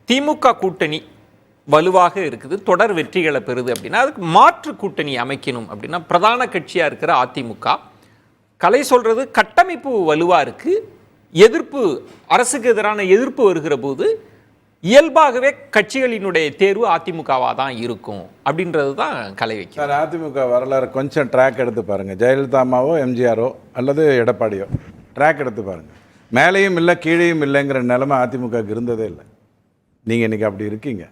திமுக கூட்டணி வலுவாக இருக்குது, தொடர் வெற்றிகளை பெறுது அப்படின்னா அதுக்கு மாற்று கூட்டணி அமைக்கணும் அப்படின்னா பிரதான கட்சியா இருக்கிற அதிமுக கலை சொல்றது கட்டமைப்பு வலுவா இருக்கு, எதிர்ப்பு அரசுக்கு எதிரான எதிர்ப்பு வருகிற போது இயல்பாகவே கட்சிகளினுடைய தேர்வு அதிமுகவா தான் இருக்கும் அப்படின்றது தான் கலை வைக்கும். சார், அதிமுக வரலாறு கொஞ்சம் ட்ராக் எடுத்து பாருங்கள். ஜெயலலிதா அம்மாவோ எம்ஜிஆரோ அல்லது எடப்பாடியோ ட்ராக் எடுத்து பாருங்கள். மேலேயும் இல்லை கீழேயும் இல்லைங்கிற நிலைமை அதிமுகவுக்கு இருந்ததே இல்லை. நீங்கள் இன்றைக்கி அப்படி இருக்கீங்க.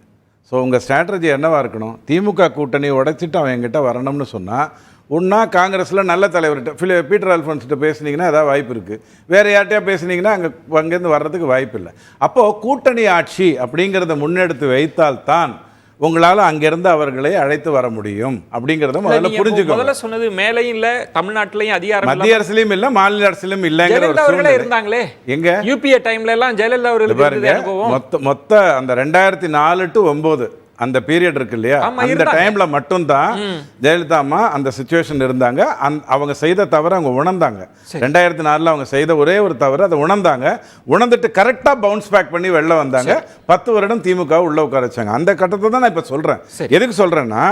ஸோ உங்கள் ஸ்ட்ராட்டஜி என்னவாக இருக்கணும்? திமுக கூட்டணி உடைச்சிட்டு அவன் என்கிட்ட வரணும்னு சொன்னால் ஒன்றா காங்கிரஸில் நல்ல தலைவர்கிட்ட பீட்டர் அல்ஃபோன்ஸ்கிட்ட பேசுனீங்கன்னா ஏதாவது வாய்ப்பு இருக்குது, வேறு யார்கிட்டயா பேசுனீங்கன்னா அங்கேருந்து வர்றதுக்கு வாய்ப்பு இல்லை. அப்போது கூட்டணி ஆட்சி அப்படிங்கிறத முன்னெடுத்து வைத்தால்தான் உங்களால் அங்கிருந்து அவர்களை அழைத்து வர முடியும் அப்படிங்கிறத முதல்ல புரிஞ்சுக்கணும். முதல்ல சொன்னது மேலையும் இல்ல தமிழ்நாட்டிலையும் அதிகாரம் மத்திய அரசிலும் இல்ல மாநில அரசிலும் இல்லங்கிற ஒரு சூழ்நிலை இருந்தாங்களே. எங்க யூபிஏ டைம்ல எல்லாம் ஜெயலலிதா அவர்கள் மொத்த அந்த 2004 to 2009 அந்த பீரியட் இருக்கு இல்லையா, அந்த டைம்ல மட்டும்தான் ஜெயலலிதா அம்மா அந்த சிச்சுவேஷன் இருந்தாங்க. அவங்க செய்த தவறு அவங்க உணர்ந்தாங்க. 2004 அவங்க செய்த ஒரே ஒரு தவறு அதை உணர்ந்தாங்க. உணர்ந்துட்டு கரெக்டா பவுன்ஸ் பேக் பண்ணி வெளில வந்தாங்க. 10 வருடம் திமுக உள்ள உட்கார வச்சாங்க. அந்த கட்டத்தை தான் நான் இப்ப சொல்றேன். எதுக்கு சொல்றேன்னா,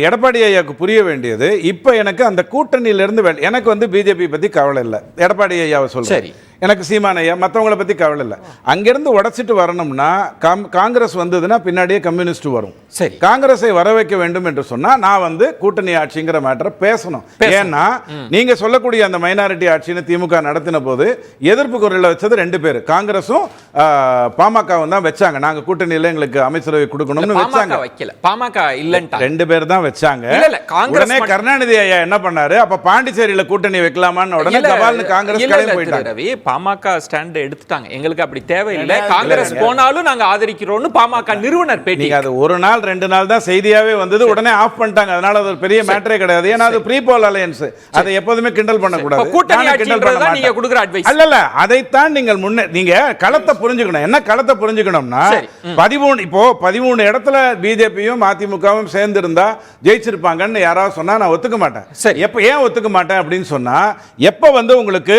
எடப்பாடி ஐயாவுக்கு புரிய வேண்டியது, இப்ப எனக்கு அந்த கூட்டணியிலிருந்து எனக்கு வந்து பிஜேபி பத்தி கவலை இல்லை. எடப்பாடி ஐயாவை சொல்றேன், எனக்கு சீமான் ஐயா மற்றவங்களை பத்தி கவலை இல்லை. அங்கிருந்து உடைச்சிட்டு வரணும்னா காங்கிரஸ் வந்ததுன்னா பின்னாடியே கம்யூனிஸ்ட் வரும். காங்கிரஸை வர வைக்க வேண்டும் என்று சொன்னா நான் வந்து கூட்டணி ஆட்சிங்கிற மேட்டரை பேசணும். ஏன்னா நீங்க சொல்லக்கூடிய அந்த மைனாரிட்டி ஆட்சின்னு திமுக நடத்தின போது எதிர்ப்பு குரல்ல வச்சது 2 பேர், காங்கிரஸும் பாமகவும் தான் வச்சாங்க. நாங்க கூட்டணியில எங்களுக்கு அமைச்சரவை கொடுக்கணும்னு வச்சாங்க. பாமக இல்லன்ட்டா 2 பேர் தான் வச்சாங்க. உடனே கருணாநிதி ஐயா என்ன பண்ணாரு, அப்ப பாண்டிச்சேரியில கூட்டணி வைக்கலாமான்னு உடனே கபால்னு காங்கிரஸ் கிளம்பி போயிட்டாங்க. பாமக ஸ்டாண்ட் எடுத்துட்டாங்க, எங்களுக்கு அப்படி தேவையில்லை, காங்கிரஸ் போனாலும் நாங்க ஆதரிக்கிறோம்னு பாமக நிறுவனர் பேட்டி. அது ஒரு நாள் 2 நாள் தான் செய்தியாவே வந்தது, உடனே ஆஃப் பண்ணிட்டாங்க. அதனால அது ஒரு பெரிய மேட்டரே கிடையாது. ஏன்னா அது ப்ரீ போல் அலையன்ஸ், அதை எப்போதுமே கிண்டல் பண்ணக்கூடாது. கூட்டணி ஆட்சின்றத நீங்க கொடுக்குற அட்வைஸ் அல்ல. அதைத்தான் நீங்கள் நீங்க களத்தை புரிஞ்சுக்கணும். என்ன களத்தை புரிஞ்சுக்கணும்னா, 13 இடத்துல பிஜேபியும் அதிமுகவும் சேர்ந்து இருந்தா ஜெயிச்சிருப்பாங்கன்னு யாராவது சொன்னா நான் ஒத்துக்க மாட்டேன். எப்ப ஏன் ஒத்துக்க மாட்டேன் அப்படின்னு சொன்னா, எப்ப வந்து உங்களுக்கு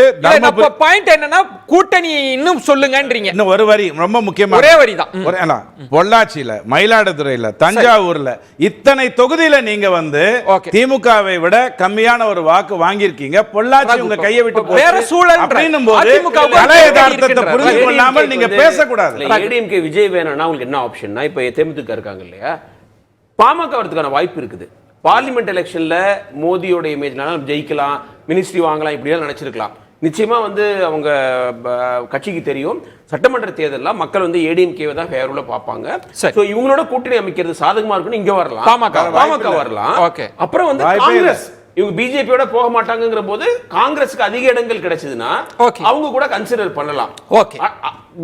பாயிண்ட் என்னன்னா கூட்டணி இன்னும் சொல்லுங்கன்றீங்க. இன்னும் ஒரு வரி ரொம்ப முக்கியமான ஒரே வரி தான். பொள்ளாச்சியில, மயிலாடுதுறையில, தஞ்சாவூர்ல இத்தனை தொகுதியில நீங்க வந்து திமுகவை விட கம்மியான ஒரு வாக்கு வாங்கியிருக்கீங்க. பொள்ளாச்சி உங்க கையை விட்டு வேற சூழல் அப்படின்னும் போது கலை யதார்த்தத்தை புரிந்து கொள்ளாமல் நீங்க பேசக்கூடாது. ஏடிஎம்கே விஜய் வேணும்னா உங்களுக்கு என்ன ஆப்ஷன்னா, இப்ப தேமுதிக இருக்காங்க இல்லையா, பாமக வரதுக்கான வாய்ப்பு இருக்குது. பார்லிமெண்ட் எலெக்ஷன்ல மோடியோட இமேஜ்னால ஜெயிக்கலாம், மினிஸ்ட்ரி வாங்கலாம், இப்படியெல்லாம் நினைச்சிருக்கலாம். நிச்சயமா வந்து அவங்க கட்சிக்கு தெரியும், சட்டமன்ற தேர்தலில் மக்கள் வந்து ஏடிஎம்கேவை தான் ஃபேவரபிளா பார்ப்பாங்க. சோ இவங்களோட கூட்டணி அமைக்கிறது சாதகமா இருக்குன்னு இங்க வரலாம், பாமக வரலாம். அப்புறம் வந்து காங்கிரஸ் இவங்க பிஜேபியோட போக மாட்டாங்கிற போது காங்கிரஸுக்கு அதிக இடங்கள் கிடைச்சதுன்னா அவங்க கூட கன்சிடர் பண்ணலாம்.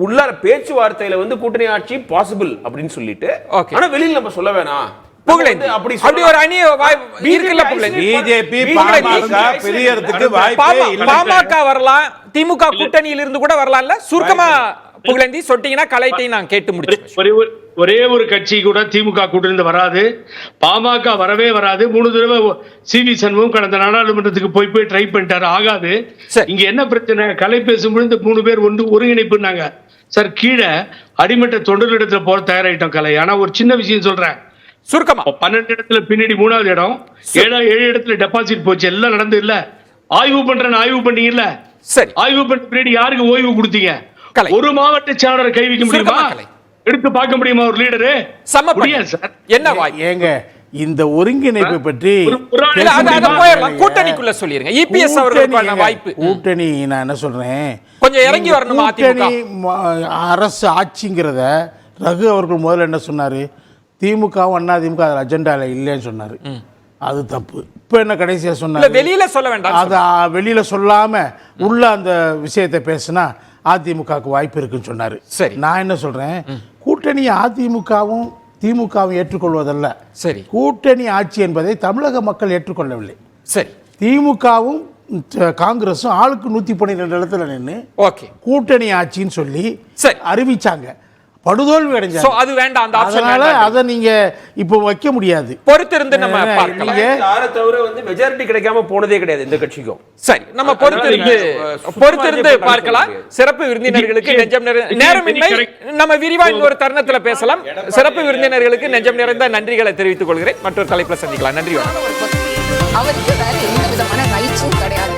உள்ளார பேச்சுவார்த்தையில வந்து கூட்டணி ஆட்சி பாசிபிள் அப்படின்னு சொல்லிட்டு, ஆனா வெளியில நம்ம சொல்ல வேணாம். அப்படி ஒரு அணி இருக்குல்ல, பிஜேபி பாமக பெரியறதுக்கு வாய்ப்பே இல்ல. பாமக வரலாம், திமுக கூட்டணியில இருந்து கூட வரலாம்ல. சுருக்கமா புகழேந்தி சொட்டீங்கன்னா கலைத்தை நான் கேட்டு முடிச்சேன். ஒரே ஒரு கட்சி கூட திமுக கூட்டணி வராது, பாமக வரவே வராது. 3 தடவை சிவி சண்முகம் கடந்த நாடாளுமன்றத்துக்கு போய் ட்ரை பண்ணிட்டாரு, ஆகாது. இங்க என்ன பிரச்சனை, கலை பேசும்போது இந்த 3 பேர் ஒருங்கிணைப்புனாங்க சார். கீழே அடிமட்ட தொண்டர்களிடத்துல போற தயாராயிட்டோம் கலை. ஆனா ஒரு சின்ன விஷயம் சொல்றேன் சுருக்கமா, 12 இடத்துல பின்னாடி 3வது இடம், 7 இடத்துல டெபாசிட் போச்சு. எல்லாம் நடந்து இல்ல, ஆய்வு பண்றேன்னு ஆய்வு பண்ணீங்கல்ல. சரி, ஆய்வு பண்ண பின்னாடி யாருக்கு ஓய்வு கொடுத்தீங்க? ஒரு மாவட்ட செயலாளரை கை வைக்க முடியுமா? எடுத்து பார்க்க முடியுமா ஒரு லீடரு? என்ன ஏங்க இந்த ஒருங்கிணைப்பு பற்றி கூட்டணிக்குள்ள சொல்லிருங்க. இபிஎஸ் அவர்களுக்கான வாய்ப்பு. கூட்டணி நான் என்ன சொல்றேன், கொஞ்சம் இறங்கி வரணும். கூட்டணி அரசு ஆட்சிங்கிறத ரகு அவர்கள் முதல்ல என்ன சொன்னாரு, திமுகவும் அதிமுக அதில் அஜெண்டாவில் இல்லைன்னு சொன்னார். அது தப்பு. இப்போ என்ன கடைசியாக சொன்னார், வெளியில சொல்ல வேண்டாம், அதை வெளியில சொல்லாம உள்ள அந்த விஷயத்தை பேசினா அதிமுகவுக்கு வாய்ப்பு இருக்குன்னு சொன்னார். சரி, நான் என்ன சொல்றேன், கூட்டணி அதிமுகவும் திமுகவும் ஏற்றுக்கொள்வதல்ல. சரி, கூட்டணி ஆட்சி என்பதை தமிழக மக்கள் ஏற்றுக்கொள்ளவில்லை. சரி, திமுகவும் காங்கிரஸும் ஆளுக்கு 112 இடத்துல நின்று கூட்டணி ஆட்சின்னு சொல்லி அறிவிச்சாங்க. படுதோல்வி அடைஞ்சாங்க. அது வேண்டாம், அந்த ஆப்ஷன் அதனால அத நீங்க இப்போ வைக்க முடியாது. பொறுத்திருந்து நம்ம பார்க்கலாம். யார தவிர வந்து மெஜாரிட்டி கிடைக்காம போனதே கிடையாது இந்த கட்சிக்கும். சரி, நம்ம பொறுத்திருந்து பார்க்கலாம். சிறப்பு விருந்தினர்களுக்கு நெஞ்சம் நிறைந்த நேரமில்லை, நம்ம விரிவா இன்னொரு தருணத்துல பேசலாம். சிறப்பு விருந்தினர்களுக்கு நெஞ்சம் நிறைந்த நன்றிகளை தெரிவித்துக் கொள்கிறேன். மற்றொரு தலைப்புல சந்திக்கலாம். நன்றி. அவருக்கு வேற எந்த விதமான ரைட்ஸும் கிடையாது.